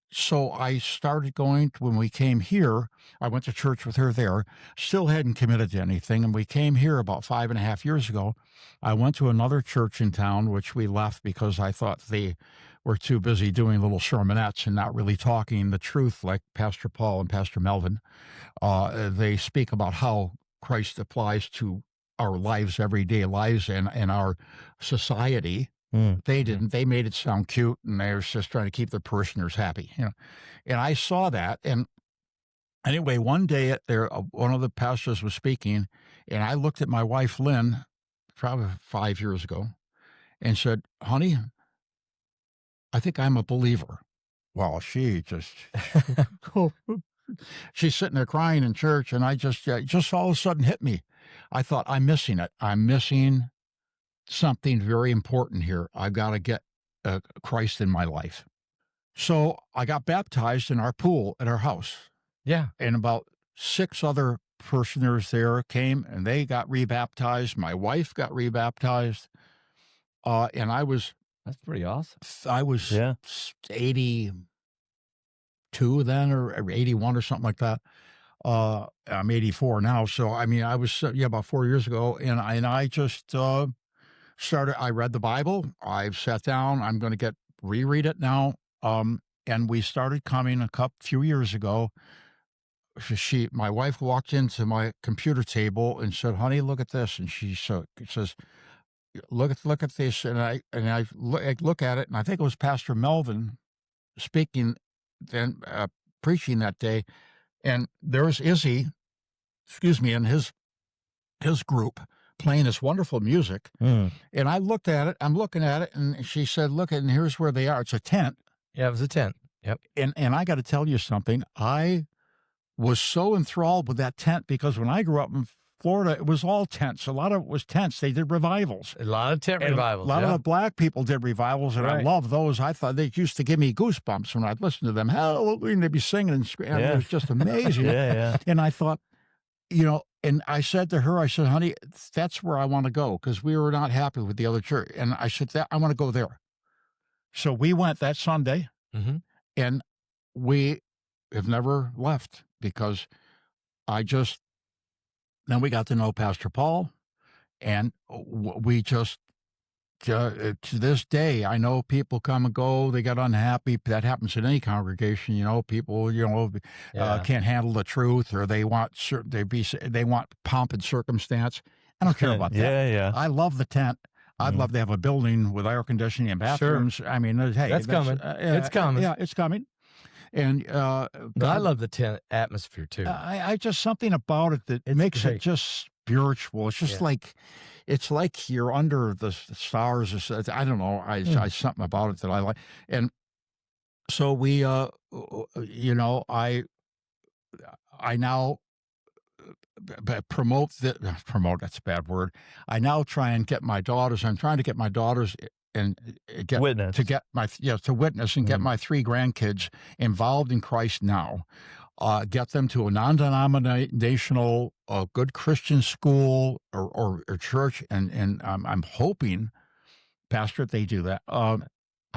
so I started going when we came here. I went to church with her there, still hadn't committed to anything. And we came here about 5.5 years ago. I went to another church in town, which we left because I thought they were too busy doing little sermonettes and not really talking the truth like Pastor Paul and Pastor Melvin. They speak about how Christ applies to our lives, everyday lives, and our society. They didn't. They made it sound cute, and they were just trying to keep their parishioners happy, And I saw that. And anyway, one day one of the pastors was speaking, and I looked at my wife, Lynn, probably 5 years ago, and said, honey, I think I'm a believer. Well, she just, she's sitting there crying in church, and I just all of a sudden hit me. I thought, I'm missing it. I'm missing something very important here. I've got to get Christ in my life. So I got baptized in our pool at our house. Yeah. And about 6 other parishioners there came, and they got rebaptized. My wife got rebaptized. And That's pretty awesome. I was 82 then, or 81 or something like that. I'm 84 now. So, I mean, I was, about 4 years ago. And I just I read the Bible. I sat down. I'm going to reread it now. And we started coming a few years ago. My wife walked into my computer table and said, honey, look at this. And she says, look at this. And I look at it, and I think it was Pastor Melvin speaking then, preaching that day. And there's Izzy, and his group playing this wonderful music. And I looked at it, I'm looking at it, and she said, look, and here's where they are. It's a tent. Yeah, it was a tent. Yep. And I got to tell you something. I was so enthralled with that tent because when I grew up in Florida, it was all tents. A lot of it was tents. They did revivals. A lot of tent revivals. A lot of the black people did revivals, and I love those. I thought they used to give me goosebumps when I'd listen to them. Hallelujah, they'd be singing and screaming. It was just amazing. And I thought, and I said to her, I said, honey, that's where I want to go, because we were not happy with the other church. And I said, I want to go there. So we went that Sunday, and we have never left, because then we got to know Pastor Paul, and we just, to this day, I know people come and go. They got unhappy. That happens in any congregation. People, can't handle the truth, or they want pomp and circumstance. I don't care about that. I love the tent. I'd love to have a building with air conditioning and bathrooms. Sure. I mean, hey, that's coming. It's coming. Yeah, it's coming. And but I love the tent atmosphere too. I just, something about it that makes it just spiritual. It's just it's like you're under the stars. I don't know. I something about it that I like. And so we, I now promote, that's a bad word. I now try and get my daughters. I'm trying to get my daughters and get witness. To witness and get my 3 grandkids involved in Christ now. Get them to a non-denominational, good Christian school or church, and I'm hoping, Pastor, they do that. I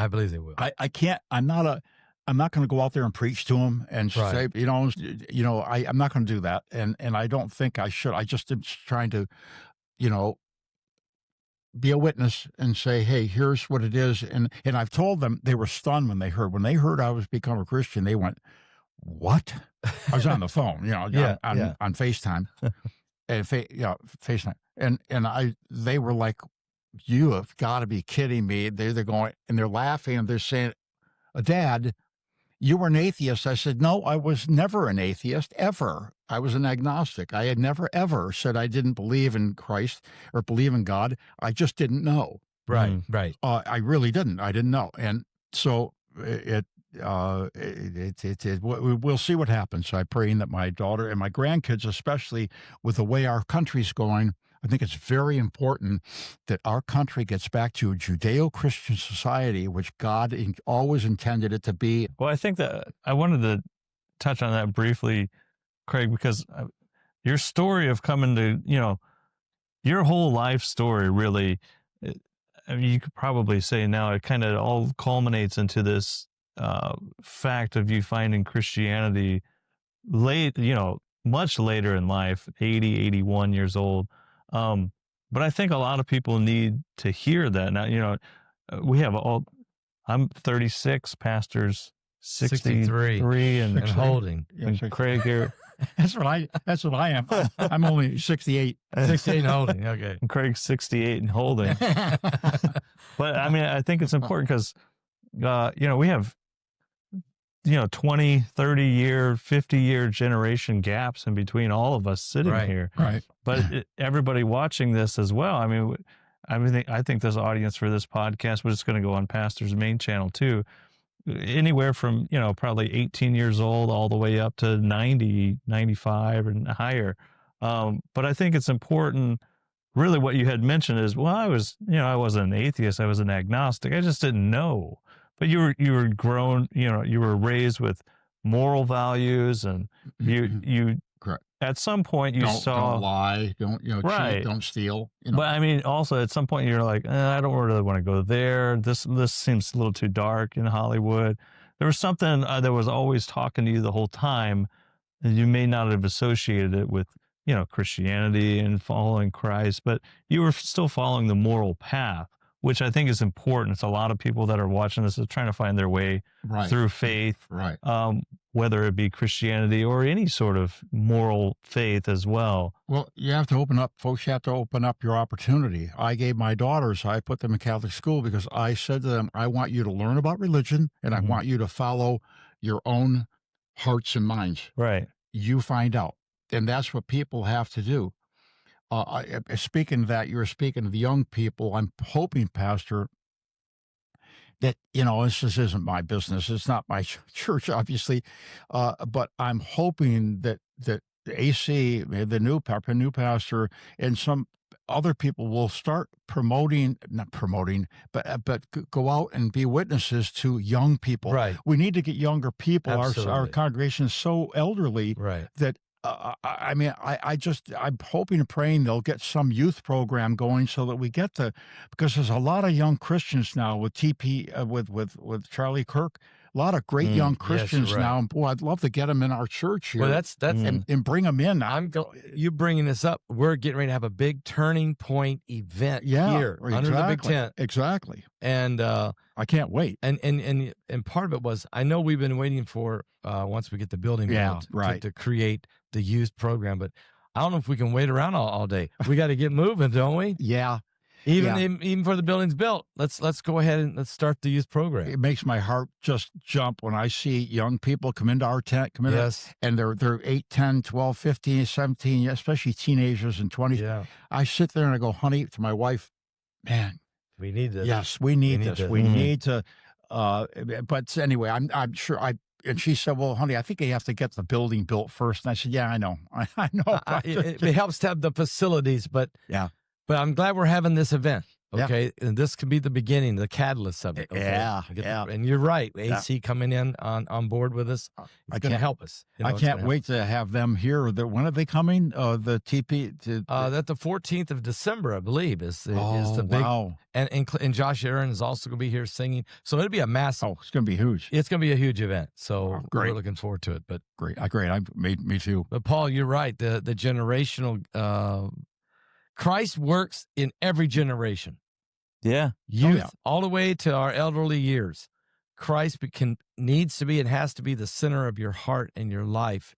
believe they will. I can't. I'm not going to go out there and preach to them and say, I'm not going to do that, and I don't think I should. I just am trying to, be a witness and say, hey, here's what it is. And I've told them, they were stunned when they heard I was become a Christian. They went, what? I was on the phone, Yeah, on FaceTime, and FaceTime, and they were like, "You have got to be kidding me!" They're going and they're laughing and they're saying, "Dad, you were an atheist." I said, "No, I was never an atheist ever. I was an agnostic. I had never ever said I didn't believe in Christ or believe in God. I just didn't know. Right. I really didn't. I didn't know, and so we'll see what happens. I'm praying that my daughter and my grandkids, especially with the way our country's going, I think it's very important that our country gets back to a Judeo-Christian society, which God always intended it to be. Well, I think that I wanted to touch on that briefly, Craig, because your story of coming to, your whole life story really, I mean, you could probably say now it kind of all culminates into this fact of you finding Christianity late, much later in life, 80, 81 years old. But I think a lot of people need to hear that. Now, we have I'm 36, pastor's 63 and holding. And Craig here. That's what I am. I'm only 68. 68 and holding. Okay. And Craig's 68 and holding. But I mean, I think it's important because, we have, 20, 30 year, 50-year generation gaps in between all of us sitting here. Right. But everybody watching this as well. I mean, I think this audience for this podcast, but it's going to go on Pastor's main channel too. Anywhere from, probably 18 years old all the way up to 90, 95 and higher. But I think it's important, really what you had mentioned is, well, I wasn't an atheist. I was an agnostic. I just didn't know. But you were grown, you were raised with moral values and you correct. At some point you don't lie, don't cheat, don't steal. But I mean, also at some point you're like, I don't really want to go there. This seems a little too dark in Hollywood. There was something that was always talking to you the whole time, and you may not have associated it with, Christianity and following Christ, but you were still following the moral path, which I think is important. It's a lot of people that are watching this are trying to find their way through faith, whether it be Christianity or any sort of moral faith as well. Well, you have to open up, folks, you have to open up your opportunity. I gave my daughters, I put them in Catholic school because I said to them, I want you to learn about religion and I want you to follow your own hearts and minds. Right. You find out. And that's what people have to do. Speaking of that, you're speaking of young people. I'm hoping, Pastor, that, this isn't my business. It's not my church, obviously. But I'm hoping that AC, the new pastor, and some other people will start not promoting, but go out and be witnesses to young people. Right. We need to get younger people. Our congregation is so elderly that I'm hoping and praying they'll get some youth program going so that we get because there's a lot of young Christians now with with Charlie Kirk, a lot of great young Christians now. And boy, I'd love to get them in our church here. Well, that's and bring them in. You bringing this up. We're getting ready to have a big turning point event here under the big tent. Exactly. And I can't wait. And part of it was, I know we've been waiting for once we get the building built to create the youth program, but I don't know if we can wait around all day. We got to get moving, don't we? Yeah. Even for the building's built, let's go ahead and let's start the youth program. It makes my heart just jump when I see young people come into our tent, and they're 8, 10, 12, 15, 17, especially teenagers and 20s. Yeah. I sit there and I go, honey, to my wife, man, we need this. Yes, we need this. We need to. But anyway, I'm sure and she said, well, honey, I think you have to get the building built first. And I said, yeah, I know. I know. It helps to have the facilities, but but I'm glad we're having this event. Okay. And this could be the beginning, the catalyst of it. Okay? Yeah. And you're right. AC coming in on board with us. It's going to help us. I can't wait to have them here. When are they coming? The TP? That the 14th of December, I believe, is the big. Wow. And Josh Aaron is also going to be here singing. So it'll be a massive. Oh, it's going to be huge. It's going to be a huge event. So great. We're looking forward to it. But great. Me too. But Paul, you're right. The generational Christ works in every generation. Yeah. Youth all the way to our elderly years. Christ needs to be and has to be the center of your heart and your life,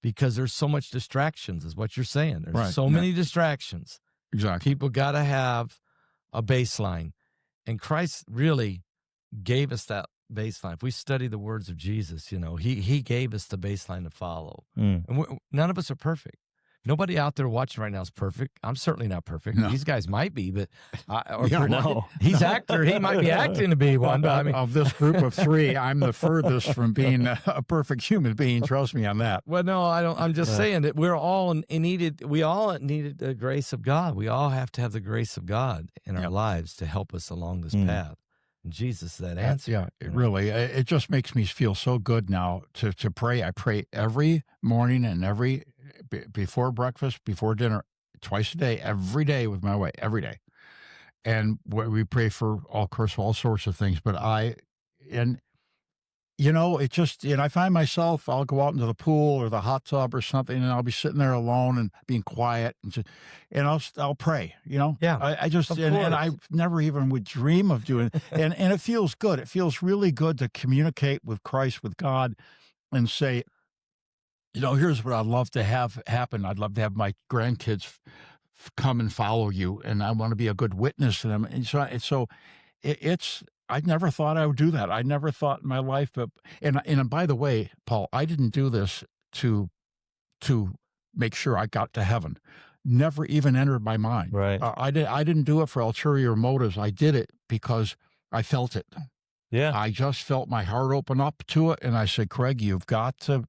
because there's so much distractions, is what you're saying. There's Right. so many distractions. Exactly. People got to have a baseline. And Christ really gave us that baseline. If we study the words of Jesus, he gave us the baseline to follow. And none of us are perfect. Nobody out there watching right now is perfect. I'm certainly not perfect. No. These guys might be, but No. he's actor. He might be acting to be one. But I mean, Of this group of three, I'm the furthest from being a perfect human being. Trust me on that. well, no, I don't. I'm just saying that we're all needed. We all needed the grace of God. We all have to have the grace of God in our lives to help us along this path. And Jesus is that answer. Yeah, it just makes me feel so good now to pray. I pray every morning and before breakfast, before dinner, twice a day, every day with my wife, every day. And we pray for all sorts of things. But I find myself, I'll go out into the pool or the hot tub or something, and I'll be sitting there alone and being quiet, and I'll pray. Yeah, I just and I never even would dream of doing it. and it feels good. It feels really good to communicate with Christ, with God, and say, here's what I'd love to have happen. I'd love to have my grandkids come and follow you, and I want to be a good witness to them. And so it's. I never thought I would do that. I never thought in my life, and by the way, Paul, I didn't do this to make sure I got to heaven. Never even entered my mind. Right. I didn't do it for ulterior motives. I did it because I felt it. Yeah. I just felt my heart open up to it, and I said, Craig, you've got to.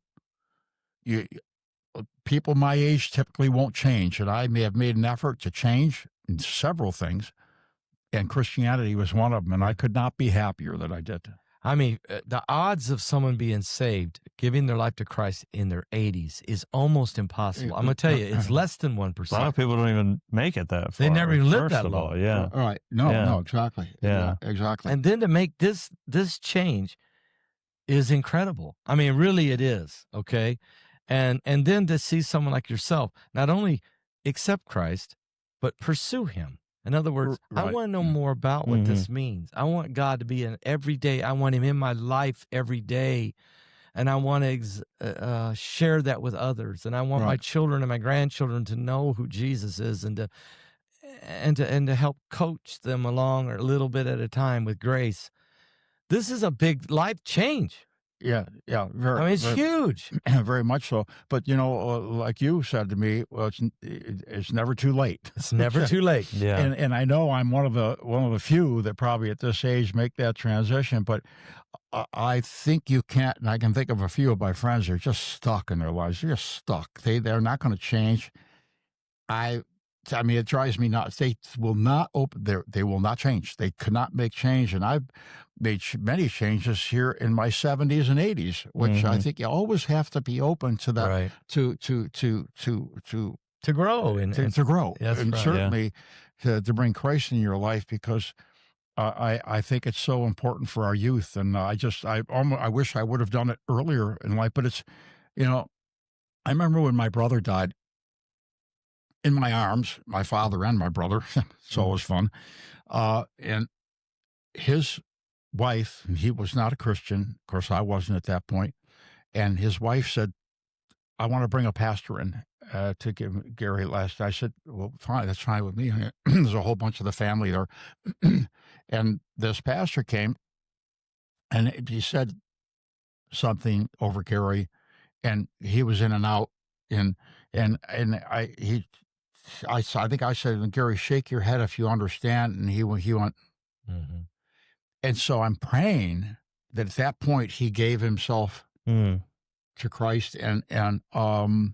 People my age typically won't change, and I may have made an effort to change in several things, and Christianity was one of them, and I could not be happier that I did. I mean, the odds of someone being saved, giving their life to Christ in their 80s is almost impossible. I'm going to tell you, it's less than 1%. A lot of people don't even make it that far. They never even lived first that of all. long. Yeah. All right. No, exactly. Yeah. Exactly. And then to make this change is incredible. I mean, really it is, okay? And then to see someone like yourself not only accept Christ, but pursue him. In other words, I Right. want to know more about what this means. I want God to be in every day. I want him in my life every day. And I want to share that with others. And I want my children and my grandchildren to know who Jesus is, and to help coach them along a little bit at a time with grace. This is a big life change. Yeah. I mean, it's huge. Very much so. But like you said to me, well, it's never too late. It's never too late. Yeah. And I know I'm one of the few that probably at this age make that transition. But I think you can't. And I can think of a few of my friends that are just stuck in their lives. They're just stuck. They're not going to change. I mean, it drives me nuts. They will not they will not change. They could not make change. And I've made many changes here in my 70s and 80s, which I think you always have to be open to that, Right. to grow to grow, That's and right. certainly to bring Christ in your life, because I think it's so important for our youth. And I wish I would have done it earlier in life. But it's, I remember when my brother died. In my arms, my father and my brother. It's always fun. And his wife, and he was not a Christian. Of course, I wasn't at that point. And his wife said, I want to bring a pastor in to give Gary last. I said, well, fine, that's fine with me. There's a whole bunch of the family there. And this pastor came, and he said something over Gary, and he was in and out. And I think I said, Gary, shake your head if you understand. And he went, and so I'm praying that at that point he gave himself to Christ. And I mean,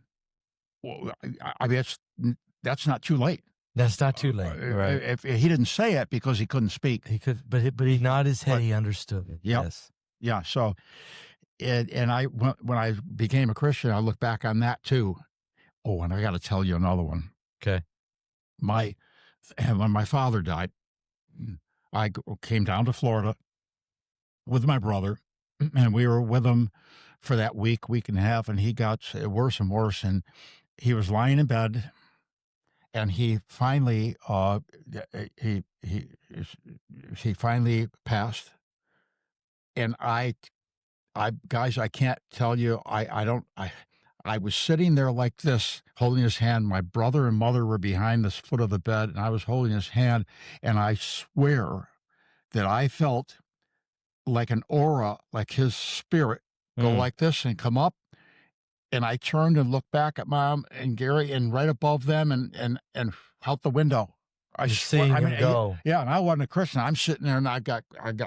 that's not too late. That's not too late. Right. If he didn't say it because he couldn't speak. He could, but he nodded his head. He understood it. Yep. Yes. Yeah. So, and when I became a Christian, I look back on that too. Oh, and I got to tell you another one. Okay. When my father died, I came down to Florida with my brother, and we were with him for that week and a half, and he got worse and worse, and he was lying in bed, and he finally he finally passed, and guys, I can't tell you. I was sitting there like this, holding his hand. My brother and mother were behind the foot of the bed, and I was holding his hand. And I swear that I felt like an aura, like his spirit, go like this and come up. And I turned and looked back at Mom and Gary, and right above them, and out the window. I Just seeing him go. Yeah, and I wasn't a Christian. I'm sitting there, and I got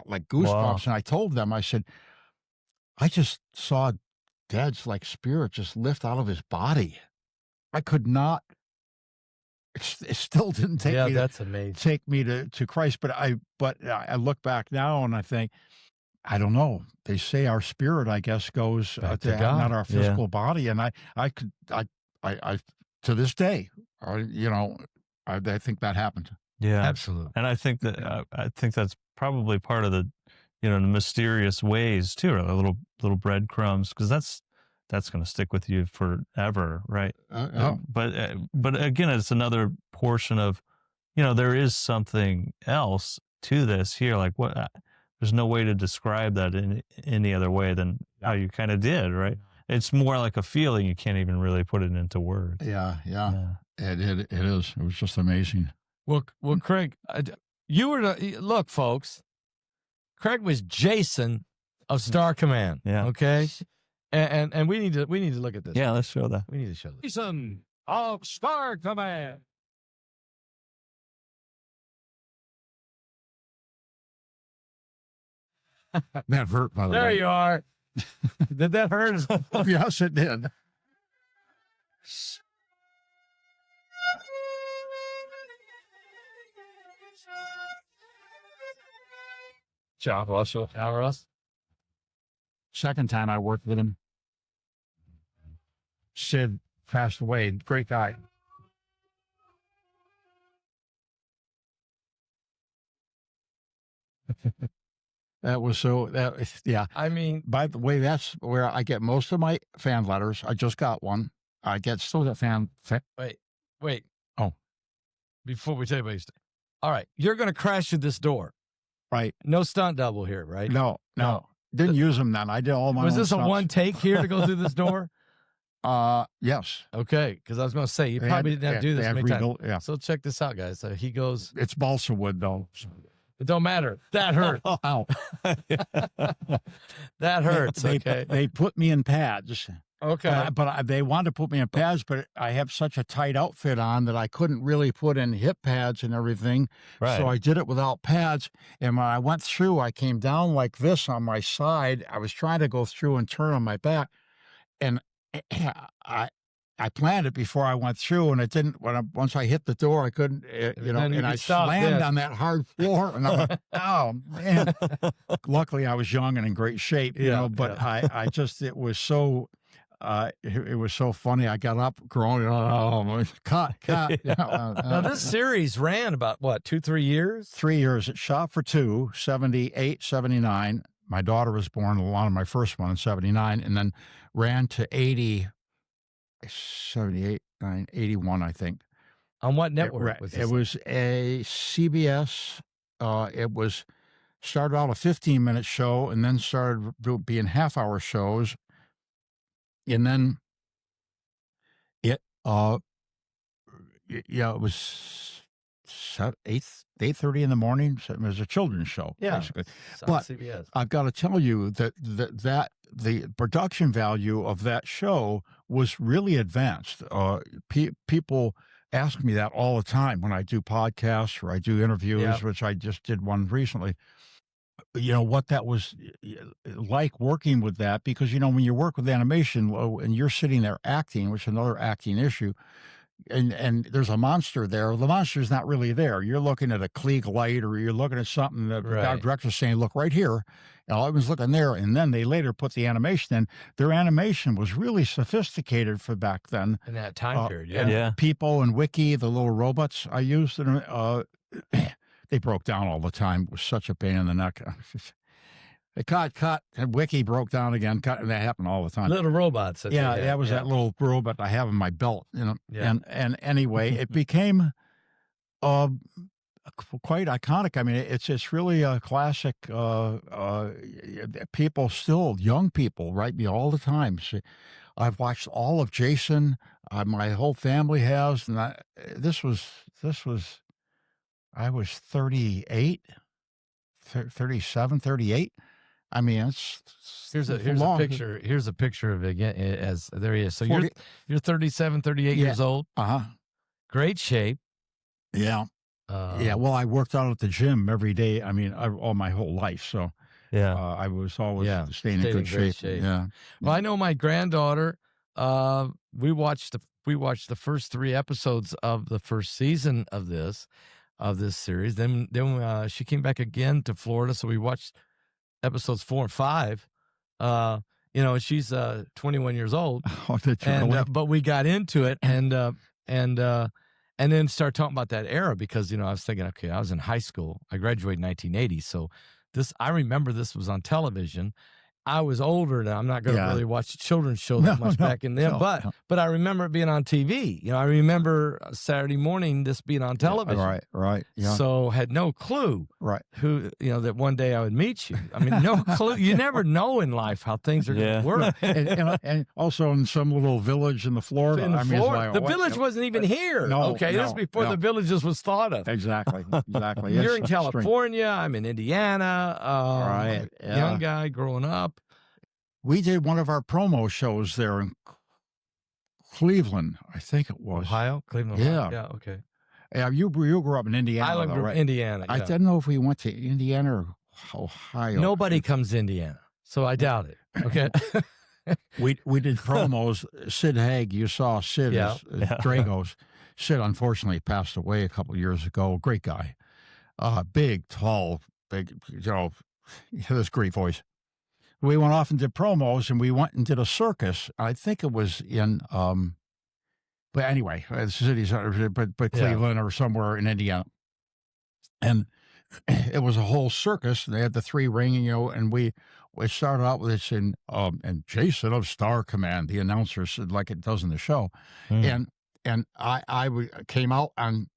like goosebumps. Wow. And I told them, I said, I just saw Dad's like spirit just lift out of his body. I could not. It still didn't take me. That's amazing. Take me to Christ, but I look back now and I think, I don't know. They say our spirit, I guess, goes Back to to God. not our physical body, and I to this day, I think that happened. Yeah, Absolutely. and I think that's probably part of the, the mysterious ways too, or the little breadcrumbs, because that's going to stick with you forever, right? But again, it's another portion of, there is something else to this here. Like what? There's no way to describe that in any other way than how you kind of did, right? It's more like a feeling. You can't even really put it into words. Yeah. It is. It was just amazing. Well, Craig, you were look, folks. Craig was Jason of Star Command. Yeah. Okay. And we need to look at this. Yeah, let's show that. We need to show this. Jason of Star Command. That hurt, by the way. There you are. Did that hurt? Yes, it did. John Russell. John Russ. Second time I worked with him, Sid passed away. Great guy. Yeah. I mean, By the way, that's where I get most of my fan letters. I just got one. I still get fan. wait. Oh. Before we tell you about your all right, you're going to crash through this door. Right. No stunt double here, right? No. Didn't use them then. I did all my Was own this a stunts. one take here to go through this door? Yes. Okay, because I was going to say, you probably didn't have to do this many times. Yeah. So check this out, guys. So he goes, It's balsa wood, though. it don't matter. That hurt. Ow. That hurts. Okay. They put me in pads. Okay. But they wanted to put me in pads, but I have such a tight outfit on that I couldn't really put in hip pads and everything. Right. So I did it without pads. And when I went through, I came down like this on my side. I was trying to go through and turn on my back. And I planned it before I went through, and it didn't. Once I hit the door, I couldn't, and I slammed on that hard floor. And I'm like, oh man! Luckily, I was young and in great shape, But I just, it was so funny. I got up, groaning, cut. Now this series ran about what, 2-3 years? 3 years. It shot for 2, 78, 79. My daughter was born along my first one in 79, and then ran to 80. 78, 81, I think. On what network was this? It was a CBS. It was started out a 15-minute show and then started being half-hour shows. And then it was 8:30 in the morning. So it was a children's show, basically. But CBS. I've got to tell you that the production value of that show was really advanced. People ask me that all the time when I do podcasts or I do interviews, which I just did one recently. What that was like working with that, because, when you work with animation and you're sitting there acting, which is another acting issue, and there's a monster there. The monster's not really there. You're looking at a Klieg light, or you're looking at something that the director's saying, look right here. And I was looking there, and then they later put the animation in. Their animation was really sophisticated for back then. In that time period, And People and Wiki, the little robots I used, they broke down all the time. It was such a pain in the neck. They cut, and Wiki broke down again, and that happened all the time. Little robots. That was that little robot I have in my belt, Yeah. And anyway, it became quite iconic. I mean, it's really a classic. People still, young people, write me all the time. I've watched all of Jason. My whole family has, and this was. I was 38, 37, 38. I mean, Here's a long. picture. Here's a picture of it again. As there he is. So 40, you're 37, 38 years old. Great shape. Yeah. Yeah. Well, I worked out at the gym every day. I mean, all my whole life. So I was always staying in good shape. Yeah. Well, I know my granddaughter. We watched the first 3 episodes of the first season of this series. Then she came back again to Florida, so we watched episodes 4 and 5. She's 21 years old. Oh, did you really? But we got into it and then start talking about that era because I was thinking, okay, I was in high school. I graduated in 1980, so I remember this was on television. I was older now. I'm not going to really watch children's shows that much back in then, but I remember it being on TV. I remember Saturday morning this being on television. Right. Yeah. So had no clue. Right. Who that one day I would meet you. I mean, no clue. You never know in life how things are going to work. and also in some little village in the Florida. The village wasn't even here. This is before the villages was thought of. Exactly. You're in California. I'm in Indiana. Right. Yeah. Young guy growing up. We did one of our promo shows there in Cleveland, I think it was. Ohio? Cleveland, yeah. Ohio. Yeah, okay. Yeah, you grew up in Indiana. I grew up in Indiana. I didn't know if we went to Indiana or Ohio. Nobody comes to Indiana, so I doubt it. Okay. we did promos. Sid Haig, you saw Sid as Dragos. Sid unfortunately passed away a couple of years ago. Great guy. Big, tall, big, he had this great voice. We went off and did promos, and we went and did a circus. I think it was in, but anyway, cities, but Cleveland or somewhere in Indiana. And it was a whole circus. They had the 3 ring, and we started out with this and Jason of Star Command, the announcer said, like it does in the show. And I came out on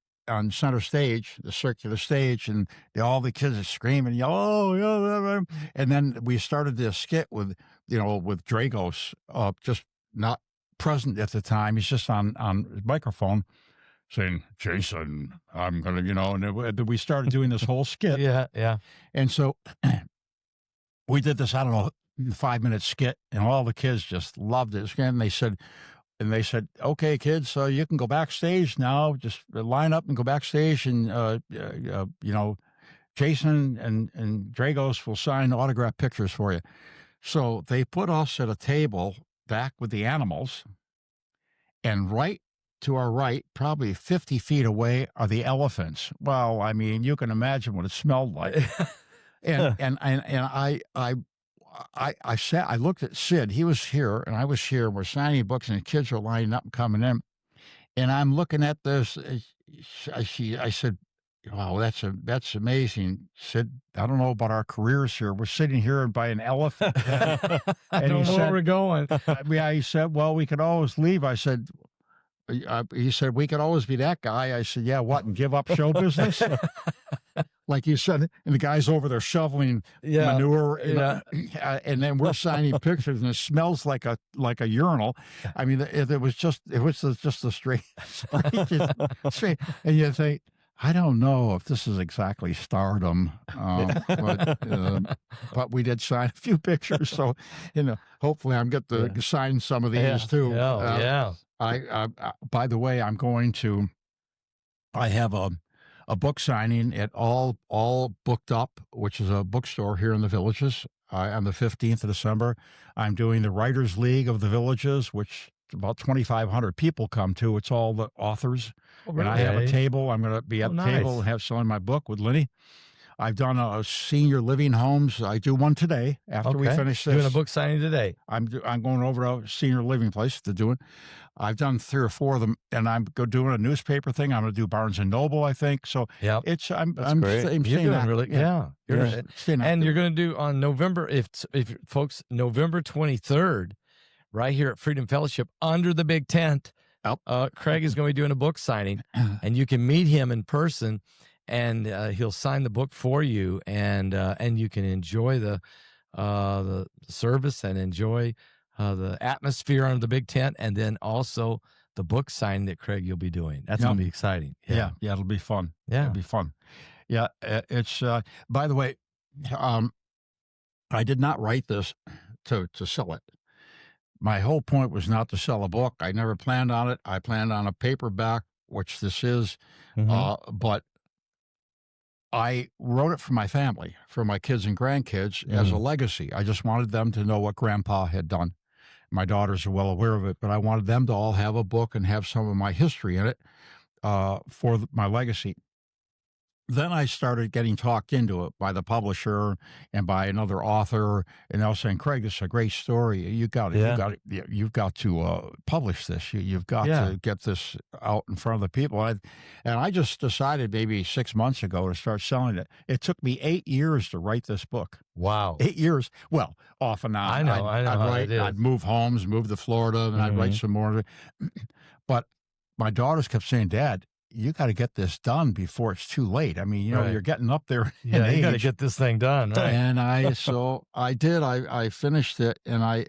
center stage, the circular stage, and all the kids are screaming, and then we started this skit with Dragos, just not present at the time. He's just on his microphone saying, Jason, I'm going to, and we started doing this whole skit. Yeah. And so we did this, 5-minute skit, and all the kids just loved it. And they said, okay, kids, so you can go backstage now. Just line up and go backstage, and Jason and Dragos will sign autograph pictures for you. So they put us at a table back with the animals, and right to our right, probably 50 feet away, are the elephants. Well, I mean, you can imagine what it smelled like. and I looked at Sid. He was here, and I was here. We're signing books, and the kids are lining up and coming in. And I'm looking at this. I said, "Wow, that's amazing, Sid. I don't know about our careers here. We're sitting here by an elephant." I don't know where we're going. He said, "Well, we could always leave." I said. He said, we could always be that guy. I said, yeah, what, and give up show business? Like you said, and the guy's over there shoveling manure, and then we're signing pictures, and it smells like a urinal. I mean, it was just a straight, and you think, I don't know if this is exactly stardom, but we did sign a few pictures, so hopefully I'm going to sign some of these too. By the way, I have a book signing at all Booked Up, which is a bookstore here in the Villages. On the 15th of December, I'm doing the Writers League of the Villages, which about 2,500 people come to. It's all the authors. Oh, really? And I have a table. I'm going to be at the table and have selling my book with Lenny. I've done a senior living homes. I do one today after we finish this. Doing a book signing today. I'm going over to a senior living place to do it. I've done 3 or 4 of them, and I'm doing a newspaper thing. I'm going to do Barnes and Noble, I think. So I'm you're doing really and you're going to do on November if folks November 23rd, right here at Freedom Fellowship under the big tent. Craig is going to be doing a book signing, and you can meet him in person. and he'll sign the book for you, and you can enjoy the service and enjoy the atmosphere under the big tent, and then also the book signing that Craig you'll be doing. That's going to be exciting. Yeah, it'll be fun. Yeah. It'll be fun. Yeah, it's by the way, I did not write this to sell it. My whole point was not to sell a book. I never planned on it. I planned on a paperback, which this is, but I wrote it for my family, for my kids and grandkids as a legacy. I just wanted them to know what Grandpa had done. My daughters are well aware of it, but I wanted them to all have a book and have some of my history in it for my legacy. Then I started getting talked into it by the publisher and by another author, and they were saying, "Craig, this is a great story. You've got to publish this. You've got to get this out in front of the people." And I just decided maybe 6 months ago to start selling it. It took me 8 years to write this book. Wow, 8 years. Well, off and on. I know. I'd move homes, move to Florida, and I'd write some more. But my daughters kept saying, "Dad, you got to get this done before it's too late." I mean, you're getting up there in age. You got to get this thing done, right? And I did. I finished it, and I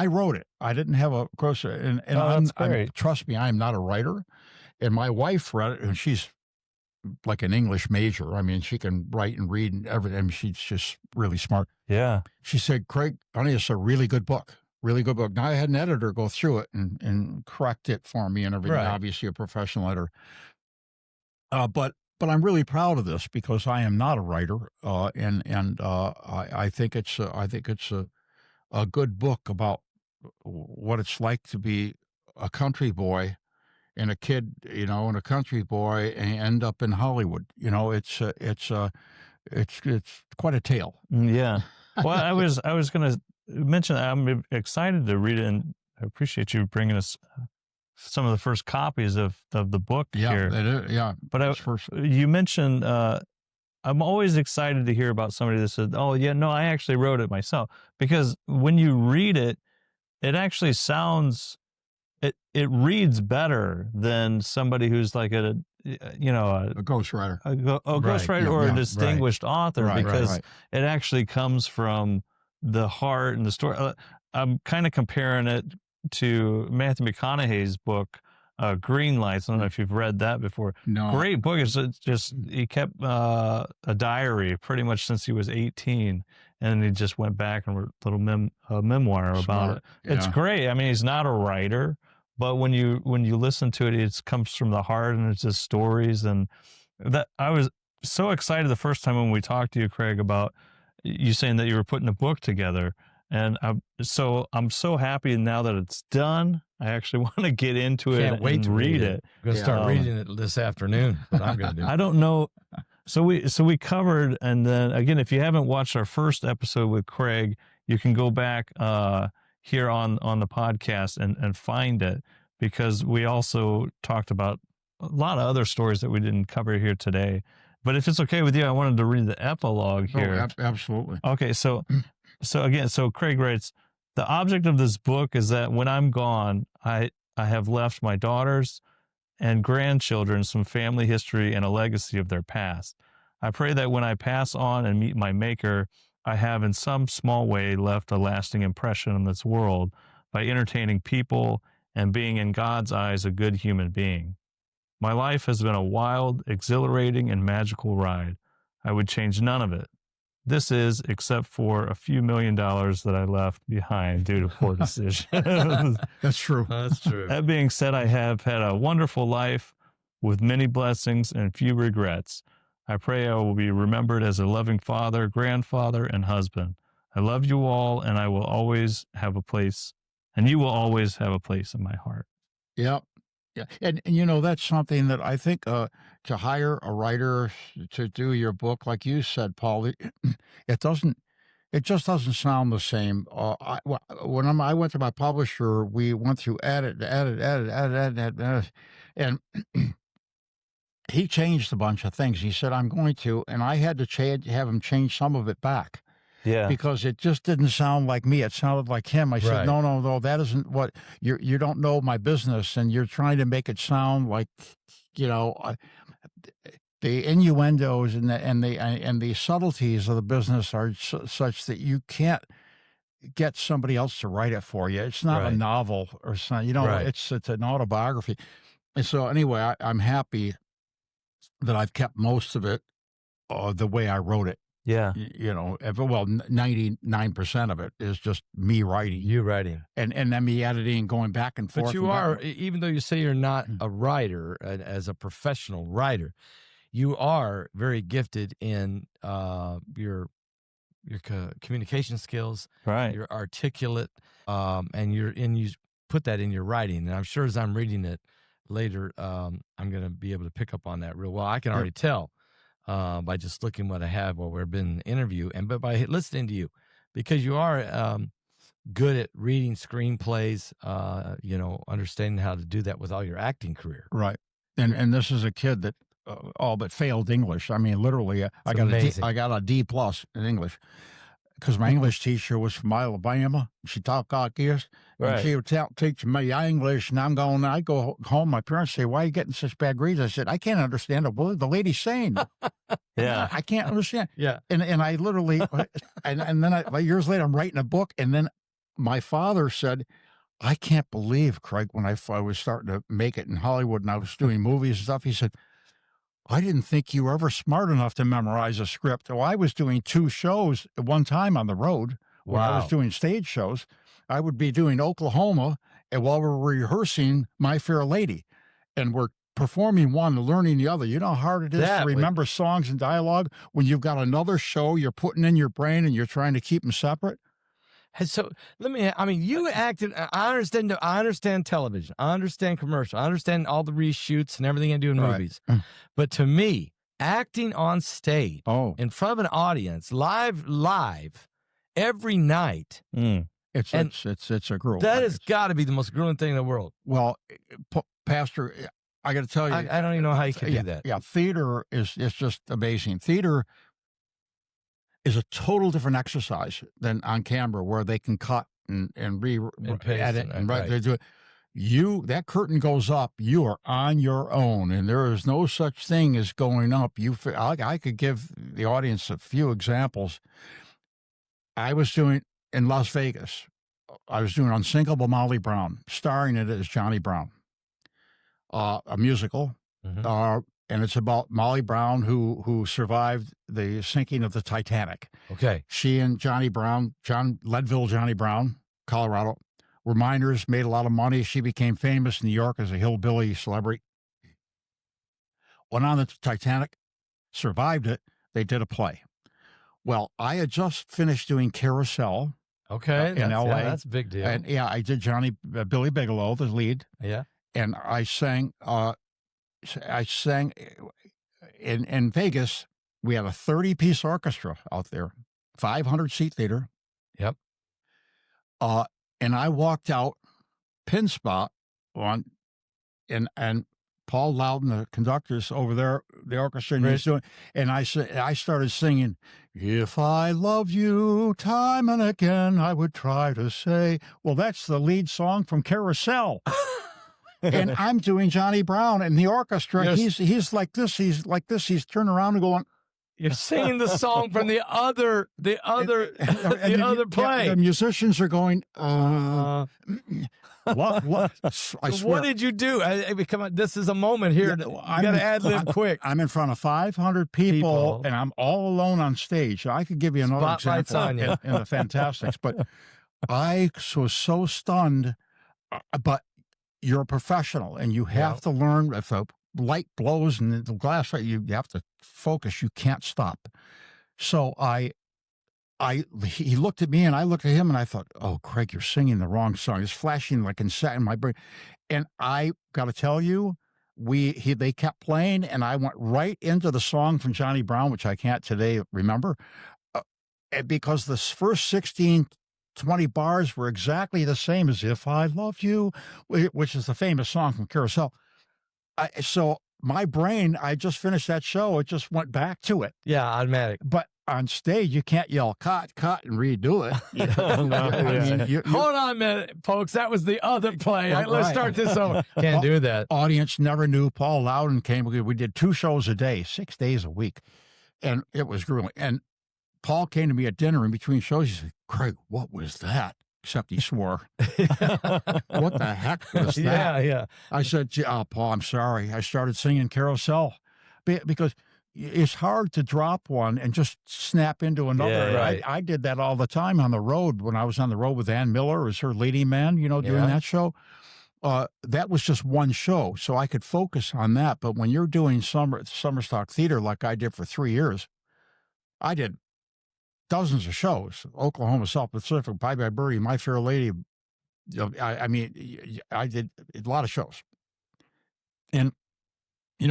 wrote it. I didn't have a grocer, and that's great. Trust me, I am not a writer. And my wife read it, and she's like an English major. I mean, she can write and read and everything. I mean, she's just really smart. Yeah. She said, "Craig, honey, it's a really good book. Really good book." Now, I had an editor go through it and correct it for me and everything. Right. Obviously, a professional editor. But I'm really proud of this because I am not a writer, and I think it's a good book about what it's like to be a country boy and a kid, and a country boy and end up in Hollywood. It's quite a tale. Yeah. Well, I was going to mention that I'm excited to read it, and I appreciate you bringing us some of the first copies of the book here. Yeah. But you mentioned I'm always excited to hear about somebody that said, "Oh yeah, no, I actually wrote it myself," because when you read it, it actually sounds it reads better than somebody who's like a ghostwriter, a ghostwriter or a distinguished author, because it actually comes from the heart and the story. I'm kind of comparing it to Matthew McConaughey's book, Green Lights. I don't know if you've read that before. No. Great book. It's just, he kept a diary pretty much since he was 18. And he just went back and wrote a little memoir about it. It's great. I mean, he's not a writer, but when you listen to it, it comes from the heart, and it's just stories. And that I was so excited the first time when we talked to you, Craig, about you saying that you were putting a book together. And I'm so happy now that it's done. I actually want to get into it and read it. I'm going to start reading it this afternoon. What I'm going to do. I don't know. So we covered, and then again, if you haven't watched our first episode with Craig, you can go back here on the podcast and find it, because we also talked about a lot of other stories that we didn't cover here today. But if it's okay with you, I wanted to read the epilogue here. Oh, absolutely. Okay, so Craig writes, "The object of this book is that when I'm gone, I have left my daughters and grandchildren some family history and a legacy of their past. I pray that when I pass on and meet my Maker, I have in some small way left a lasting impression on this world by entertaining people and being in God's eyes a good human being. My life has been a wild, exhilarating, and magical ride. I would change none of it. This is, except for a few $1 million that I left behind due to poor decisions." That's true. That's true. That being said, I have had a wonderful life with many blessings and few regrets. I pray I will be remembered as a loving father, grandfather, and husband. I love you all, and I will always have a place, and you will always have a place in my heart. Yep. Yeah. And that's something that I think to hire a writer to do your book, like you said, Paul, it just doesn't sound the same. When I went to my publisher, we went through edit, and he changed a bunch of things. He said, "I'm going to," and I had to have him change some of it back. Yeah. Because it just didn't sound like me. It sounded like him. I said, no, that isn't what you don't know my business, and you're trying to make it sound like, the innuendos and the subtleties of the business are such that you can't get somebody else to write it for you. It's not a Right. novel or something, Right. it's an autobiography. And so anyway, I'm happy that I've kept most of it the way I wrote it. Yeah. Well, 99% of it is just me writing. You writing. And then me editing and going back and forth. But you and back are, and- even though you say you're not a writer, as a professional writer, you are very gifted in your communication skills. Right. You're articulate, and you put that in your writing. And I'm sure as I'm reading it later, I'm going to be able to pick up on that real well. I can already tell by just looking what I have while we've been in the interview, but by listening to you, because you are good at reading screenplays, understanding how to do that with all your acting career. Right. And this is a kid that all but failed English. I mean, literally, I got a D plus in English because my English teacher was from Alabama. She talked like this, and Right. she would teach me English, and I go home. My parents say, "Why are you getting such bad grades?" I said, "I can't understand what the lady's saying. Yeah. I can't understand." Yeah. And I literally, and then years later, I'm writing a book, and then my father said, "I can't believe, Craig, when I was starting to make it in Hollywood and I was doing movies and stuff," he said, "I didn't think you were ever smart enough to memorize a script." Well, I was doing 2 shows at one time on the road when I was Wow. doing stage shows. I would be doing Oklahoma, and while we're rehearsing My Fair Lady, and we're performing one and learning the other. You know how hard it is That to would- remember songs and dialogue when you've got another show you're putting in your brain and you're trying to keep them separate? So you acted. I understand television. I understand commercial. I understand all the reshoots and everything I do in Right. movies. But to me, acting on stage Oh, in front of an audience, live, every night, Mm. it's a gruel. that has got to be the most grueling thing in the world. Well, Pastor, I got to tell you, I don't even know how you can do that. Yeah, theater is just amazing. Theater is a total different exercise than on camera, where they can cut and paste edit and- and right. right. They do it. That curtain goes up, you are on your own, and there is no such thing as going up. I could give the audience a few examples. I was doing in Las Vegas. I was doing Unsinkable Molly Brown, starring in it as Johnny Brown, a musical. Mhm. And it's about Molly Brown, who survived the sinking of the Titanic. Okay. She and Johnny Brown, Leadville Johnny Brown, Colorado, were miners, made a lot of money. She became famous in New York as a hillbilly celebrity. Went on the Titanic, survived it. They did a play. Well, I had just finished doing Carousel, Okay. in That's, LA. yeah, that's a big deal. and I did Billy Bigelow, the lead, yeah. and I sang in Vegas. We had a 30-piece orchestra out there, 500-seat theater. Yep. And I walked out pin spot on, and Paul Loudon, the conductor's over there, the orchestra, and he's doing, and I started singing, "If I loved you time and again, I would try to say." Well, that's the lead song from Carousel. And I'm doing Johnny Brown, and the orchestra, Yes. he's like this, he's turning around and going, You're singing the song from the other play. The musicians are going, what? I So swear. what did you do? Come on, this is a moment here. Yeah, You I'm- got to ad lib quick. I'm in front of 500 people, People. and I'm all alone on stage. I could give you another Spotlight's example on you. in the Fantastics, but I was so stunned. But you're a professional, and you have to learn. If a light blows and the glass, you have to focus. You can't stop. So he looked at me, and I looked at him, and I thought, "Oh, Craig, you're singing the wrong song." It's flashing like in my brain, and I got to tell you, they kept playing, and I went right into the song from Johnny Brown, which I can't today remember, because the first 16, 20 bars were exactly the same as "If I Loved You," which is the famous song from Carousel. So my brain, I just finished that show, it just went back to it. Yeah, automatic. But on stage, you can't yell cut, and redo it. You know? No, I mean, Hold on a minute, folks. That was the other play. Well, Let's right. start this over. Can't do that. Audience never knew Paul Loudon came. We did 2 shows a day, 6 days a week, and it was grueling. And Paul came to me at dinner in between shows. He said, "Craig, what was that?" Except he swore. What the heck was that? Yeah. I said, "Oh, Paul, I'm sorry. I started singing Carousel because it's hard to drop one and just snap into another." Yeah, right. I did that all the time on the road when I was on the road with Ann Miller as her leading man, doing Yeah. that show. That was just one show, so I could focus on that. But when you're doing summer stock theater like I did for 3 years, I did dozens of shows: Oklahoma, South Pacific, Bye Bye Birdie, My Fair Lady. I mean, I did a lot of shows, and you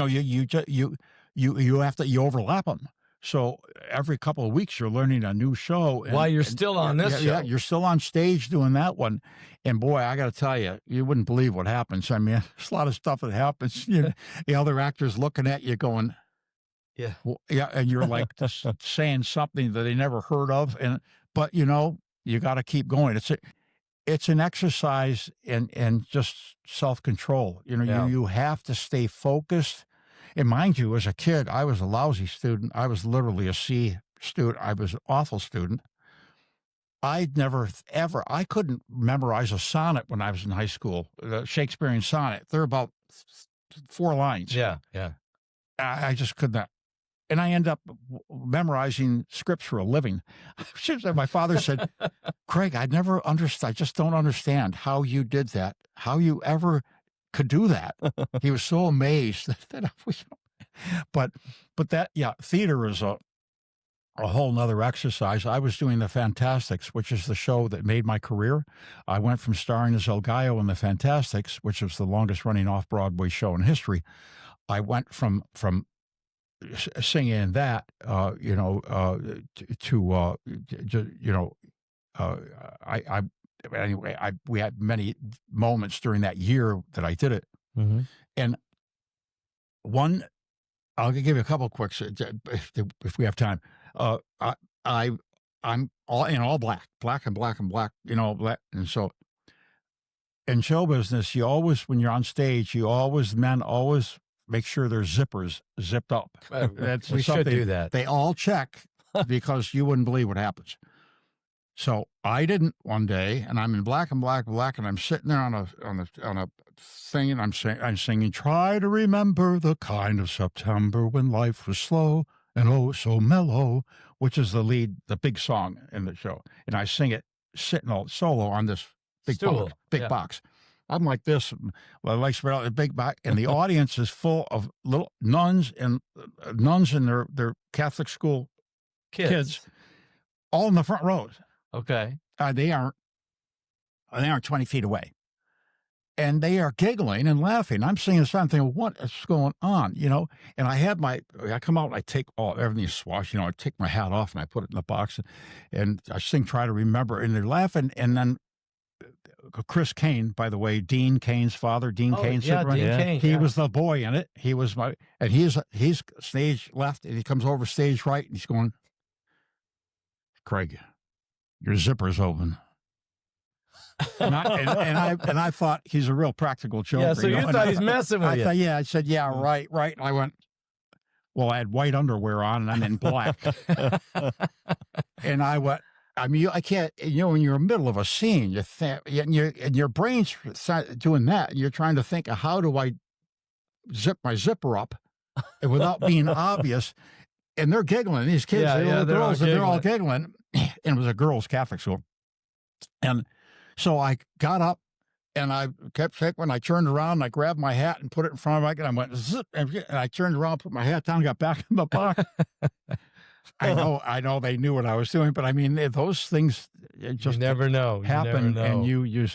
have to overlap them. So every couple of weeks you're learning a new show. While you're still on this show. Yeah, you're still on stage doing that one. And boy, I got to tell you, you wouldn't believe what happens. I mean, there's a lot of stuff that happens. The other actors looking at you going, Yeah. well, yeah, and you're like just saying something that they never heard of. But you got to keep going. It's an exercise in just self-control. Yeah. You have to stay focused. And mind you, as a kid, I was a lousy student. I was literally a C student. I was an awful student. I'd never, ever, I couldn't memorize a sonnet when I was in high school, the Shakespearean sonnet. They're about 4 lines. Yeah. I just could not. And I end up memorizing scripts for a living. My father said, "Craig, I never understood. I just don't understand how you did that, how you ever could do that." He was so amazed that I was, but that, yeah, theater is a whole nother exercise. I was doing The Fantastics, which is the show that made my career. I went from starring as El Gallo in The Fantastics, which was the longest running off-Broadway show in history. I went from singing that, we had many moments during that year that I did it. Mm-hmm. And one, I'll give you a couple of quicks if we have time. I'm all in all black, and so in show business, you always, when you're on stage, men always make sure their zippers zipped up. That's We should something do that. They all check because you wouldn't believe what happens. So I didn't one day, and I'm in black, and I'm sitting there on a thing, and I'm singing, "Try to remember the kind of September when life was slow and oh so mellow," which is the big song in the show, and I sing it sitting all solo on this big Stool. box. I'm like this, my legs spread out, a big box, and the audience is full of little nuns and their Catholic school kids, all in the front rows. Okay. They aren't 20 feet away, and they are giggling and laughing. I'm singing something. What is going on? And I come out and I take everything's swashed. I take my hat off and I put it in the box, and I sing "Try to Remember," and they're laughing. And then Chris Kane, by the way, Dean Kane's father, Dean Kane, Dean Kane. he was the boy in it. He was and he's stage left, and he comes over stage right, and he's going, "Craig, your zipper's open." And I thought he's a real practical joker. Yeah, so you thought he's messing with you. I said, "Yeah, right." And I went, well, I had white underwear on, and I'm in black. And I went, I mean, I can't, when you're in the middle of a scene, you think, and your brain's doing that, and you're trying to think of how do I zip my zipper up without being obvious. And they're giggling. These kids, they're all giggling. And it was a girls' Catholic school. And so I got up and I kept saying, when I turned around, and I grabbed my hat and put it in front of my, and I went, zip, and I turned around, put my hat down, got back in the box. I know they knew what I was doing, but I mean, those things just you never know. happen. And you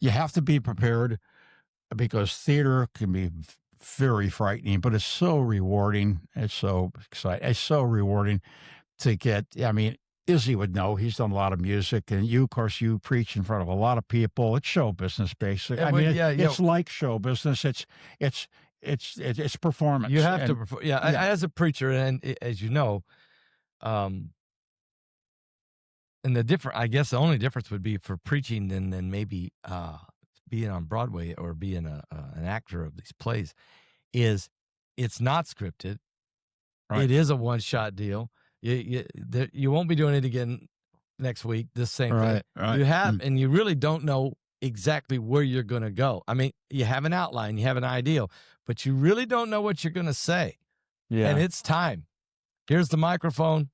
have to be prepared, because theater can be very frightening, but it's so rewarding. It's so exciting. It's so rewarding to get, I mean, Izzy would know. He's done a lot of music, and you, of course, you preach in front of a lot of people. It's show business, basically. It's like show business. It's performance. You have to perform. Yeah, as a preacher, and as you know, And I guess the only difference would be for preaching than maybe being on Broadway or being an actor of these plays, is it's not scripted. Right. It is a one-shot deal. You won't be doing it again next week. This same thing. Right. You have, and you really don't know exactly where you're going to go. I mean, you have an outline, you have an ideal, but you really don't know what you're going to say. Yeah. And it's time. Here's the microphone.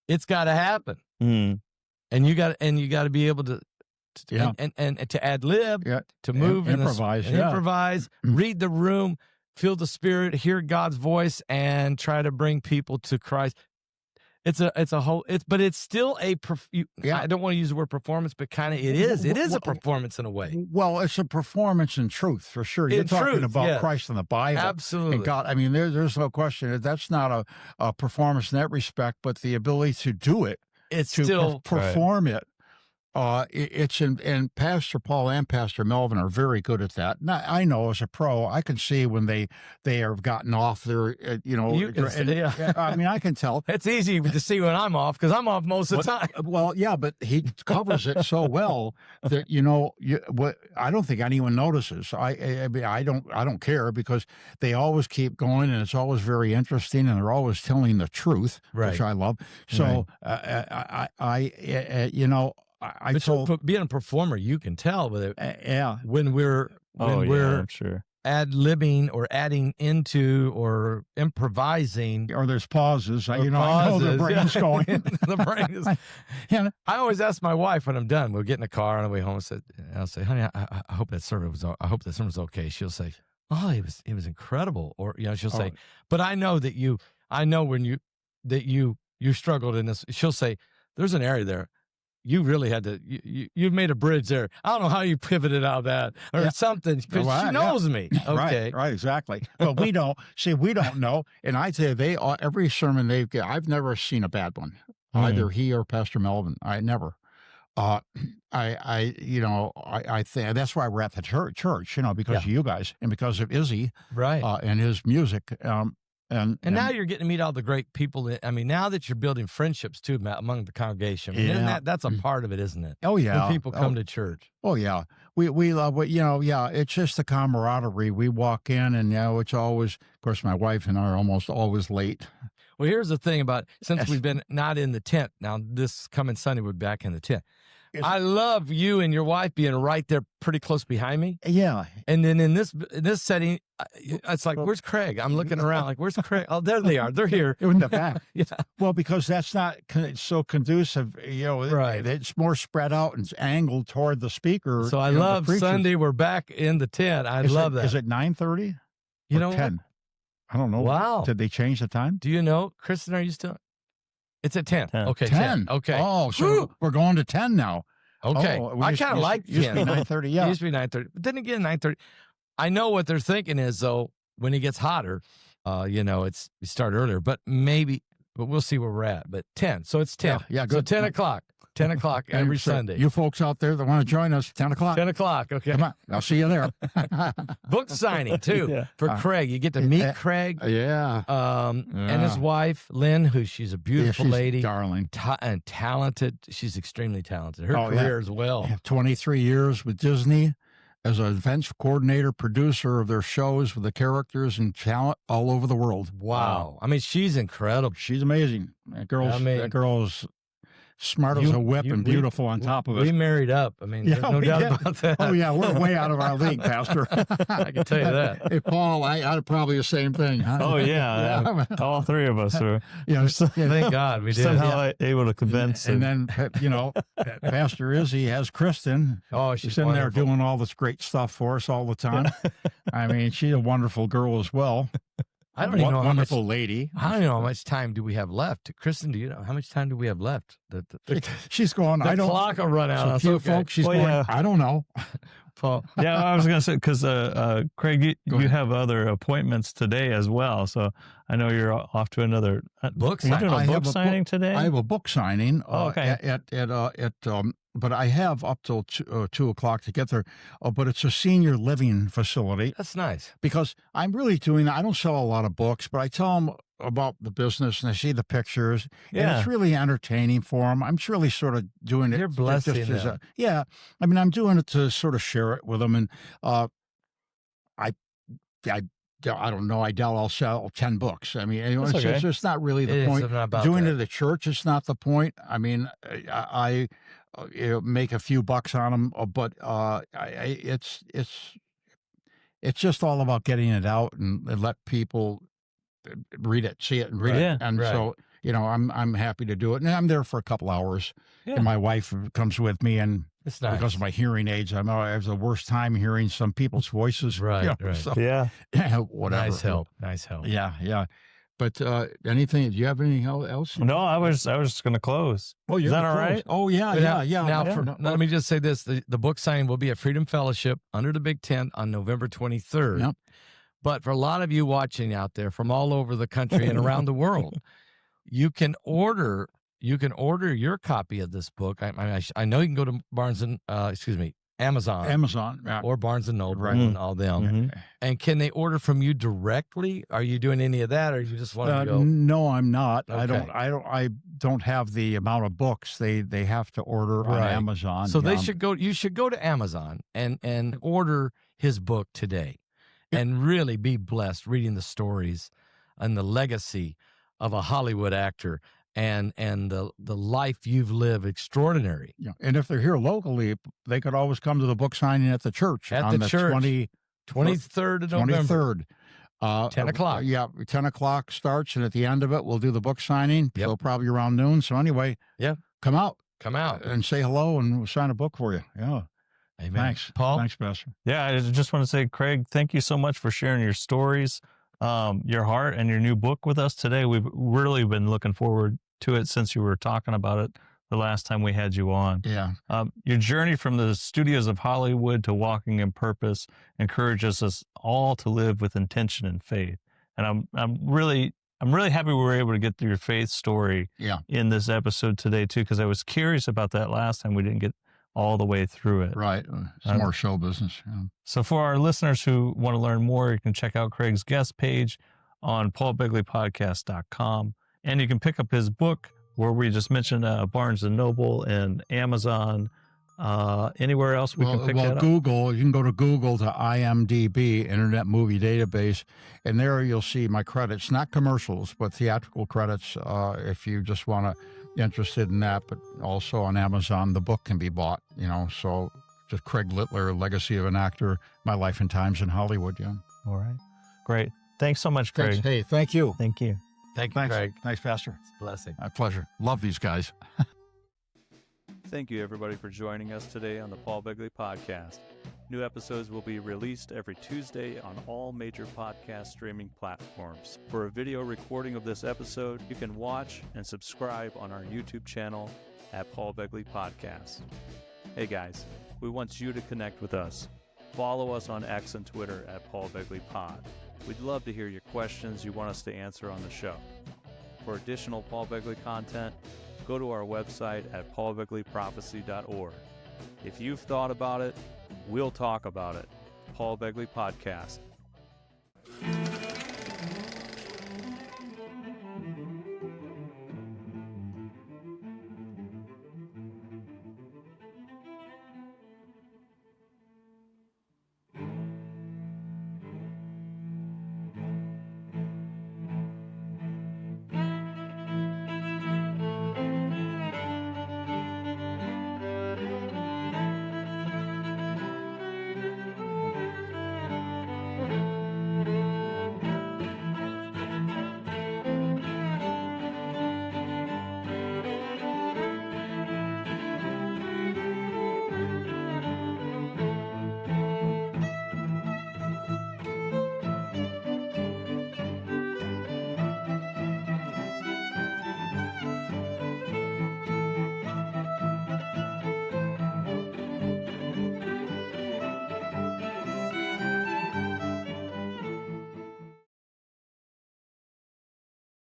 It's got to happen. Mm. And you got to be able to and to ad lib, to move and improvise, improvise, read the room, feel the spirit, hear God's voice, and try to bring people to Christ. But it's still I don't want to use the word performance, but kind of it is a performance in a way. Well, it's a performance in truth, for sure. You're talking about Christ and the Bible. Absolutely. And God, I mean, there's no question. That's not a performance in that respect, but the ability to do it, it's to still perform it. And Pastor Paul and Pastor Melvin are very good at that. Now, I know as a pro, I can see when they have gotten off their, You can see, I mean, I can tell. It's easy to see when I'm off because I'm off most of the time. Well, yeah, but he covers it so well that I don't think anyone notices. I mean, I don't care because they always keep going and it's always very interesting and they're always telling the truth, which I love. So being a performer, you can tell whether when we're I'm sure. ad-libbing or adding into or improvising, or there's pauses. I know the brain's going. The brain is. I always ask my wife when I'm done. We'll get in the car on the way home. I'll say, honey, I hope that sermon was okay. She'll say, oh, it was incredible, or she'll say, but I know that you struggled in this. She'll say, there's an area there. You really had to. You've made a bridge there. I don't know how you pivoted out of that or something because she knows me. Okay, right, exactly. But we don't know. And I tell you, every sermon they've got, I've never seen a bad one. Either he or Pastor Melvin. I never. I think that's why we're at the church. Because of you guys and because of Izzy, right, and his music. And now you're getting to meet all the great people. I mean, now that you're building friendships too among the congregation, that's a part of it, isn't it? Oh yeah, when people come to church. Oh yeah, we love it. It's just the camaraderie. We walk in, and it's always. Of course, my wife and I are almost always late. Well, here's the thing about since we've been not in the tent now. This coming Sunday, we're back in the tent. I love you and your wife being right there pretty close behind me. Yeah. And then in this setting, it's like, where's Craig? I'm looking around like, where's Craig? Oh, there they are. They're here. In the back. Well, because that's not so conducive. Right. It's more spread out and it's angled toward the speaker. So I love Sunday. We're back in the tent. I love that. Is it 9:30? 10? I don't know. Wow. Did they change the time? Do you know, Kristen, are you still? It's at 10. 10. Okay. 10. Okay. Oh, so we're going to 10 now. Okay. I kind of like 10. Used to be 9:30. Yeah. It used to be 9:30. But then again, 9:30. I know what they're thinking is, though, when it gets hotter, we start earlier. But we'll see where we're at. But 10. So it's 10. Yeah, good. So 10 o'clock. 10 o'clock every Sunday. You folks out there that want to join us, 10 o'clock. 10 o'clock. Okay. Come on. I'll see you there. Book signing, too, for Craig. You get to meet Craig. Yeah. And his wife, Lynn, she's a beautiful lady. Darling. And talented. She's extremely talented. Her career as well. 23 years with Disney as an events coordinator, producer of their shows with the characters and talent all over the world. Wow. I mean, she's incredible. She's amazing. That girl's smart as a whip and beautiful on top of it. We married up. I mean, there's no doubt about that. Oh, yeah, we're way out of our league, Pastor. I can tell you that. Hey, Paul, I'd probably the same thing. Huh? Oh, yeah. All three of us are. Thank God we did. Somehow able to convince. And then, Pastor Izzy has Kristen. Oh, she's in there doing all this great stuff for us all the time. I mean, she's a wonderful girl as well. I don't even know wonderful lady. I don't know how much time do we have left. Kristen, do you know how much time do we have left? She's going. The clock will run out. So folks, she's going. Yeah. I don't know. Paul. Yeah, I was going to say because Craig, you have other appointments today as well. So I know you're off to another book signing. You're doing a book signing today. I have a book signing. Okay. But I have up till 2 o'clock to get there. But it's a senior living facility. That's nice. Because I'm really doing. I don't sell a lot of books, but I tell them about the business and they see the pictures. And Yeah. it's really entertaining for them. I'm really sort of doing it. You're blessing as them. yeah. I mean, I'm doing it to sort of share it with them. And I don't know. I doubt I'll sell 10 books. I mean, That's it's, okay. it's not really It the is point. not about Doing that. it at the church is not the point. I mean, I make a few bucks on them, but it's just all about getting it out and let people read it, see it, and read Right. it. And Right. so, I'm happy to do it. And I'm there for a couple hours. Yeah. And my wife comes with me, and It's nice. because of my hearing aids, I have the worst time hearing some people's voices. Right, right. So, Yeah. whatever. Nice help. Nice help. Yeah. But anything? Do you have anything else? No, I was going to close. Oh, Is that all right? Oh, yeah. Now, No, now let me just say this: the book signing will be at Freedom Fellowship under the Big Tent on November 23rd. Yep. But for a lot of you watching out there from all over the country and around the world, you can order your copy of this book. I know you can go to Amazon yeah. or Barnes and Noble Right. and all them. Mhm. And can they order from you directly? Are you doing any of that, or you just want to go? No, I'm not. Okay. I don't have the amount of books. They have to order on Right. Amazon. So they should go. You should go to Amazon and order his book today, and really be blessed reading the stories and the legacy of a Hollywood actor and the life you've lived. Extraordinary. Yeah. And if they're here locally, they could always come to the book signing at the church At on the church. 23rd of November. 10 o'clock. Yeah, 10 o'clock starts, and at the end of it, we'll do the book signing. Yep. So probably around noon. So anyway, Yeah. come out Come out. and say hello, and we'll sign a book for you. Yeah. Amen. Thanks. Paul. Thanks, Pastor. Yeah, I just want to say, Craig, thank you so much for sharing your stories, your heart, and your new book with us today. We've really been looking forward to it since you were talking about it the last time we had you on. Yeah. Your journey from the studios of Hollywood to walking in purpose encourages us all to live with intention and faith. And I'm really happy we were able to get through your faith story Yeah. in this episode today too, because I was curious about that last time. We didn't get all the way through it. Right. Some more show business. Yeah. So for our listeners who want to learn more, you can check out Craig's guest page on paulbegleypodcast.com. And you can pick up his book, where we just mentioned Barnes & Noble and Amazon. Anywhere else we can pick that up? Google, you can go to Google to IMDb, Internet Movie Database, and there you'll see my credits, not commercials, but theatrical credits if you just want to, interested in that, but also on Amazon, the book can be bought, so just Craig Littler, Legacy of an Actor, My Life and Times in Hollywood, yeah. All right. Great. Thanks so much, Craig. Thanks. Hey, thank you. Thank you. Thank you, Thanks, Craig. Thanks, Pastor. It's a blessing. My pleasure. Love these guys. Thank you, everybody, for joining us today on the Paul Begley Podcast. New episodes will be released every Tuesday on all major podcast streaming platforms. For a video recording of this episode, you can watch and subscribe on our YouTube channel at Paul Begley Podcast. Hey guys, we want you to connect with us. Follow us on X and Twitter at Paul Begley Pod. We'd love to hear your questions you want us to answer on the show. For additional Paul Begley content, go to our website at paulbegleyprophecy.org. If you've thought about it, we'll talk about it. Paul Begley Podcast.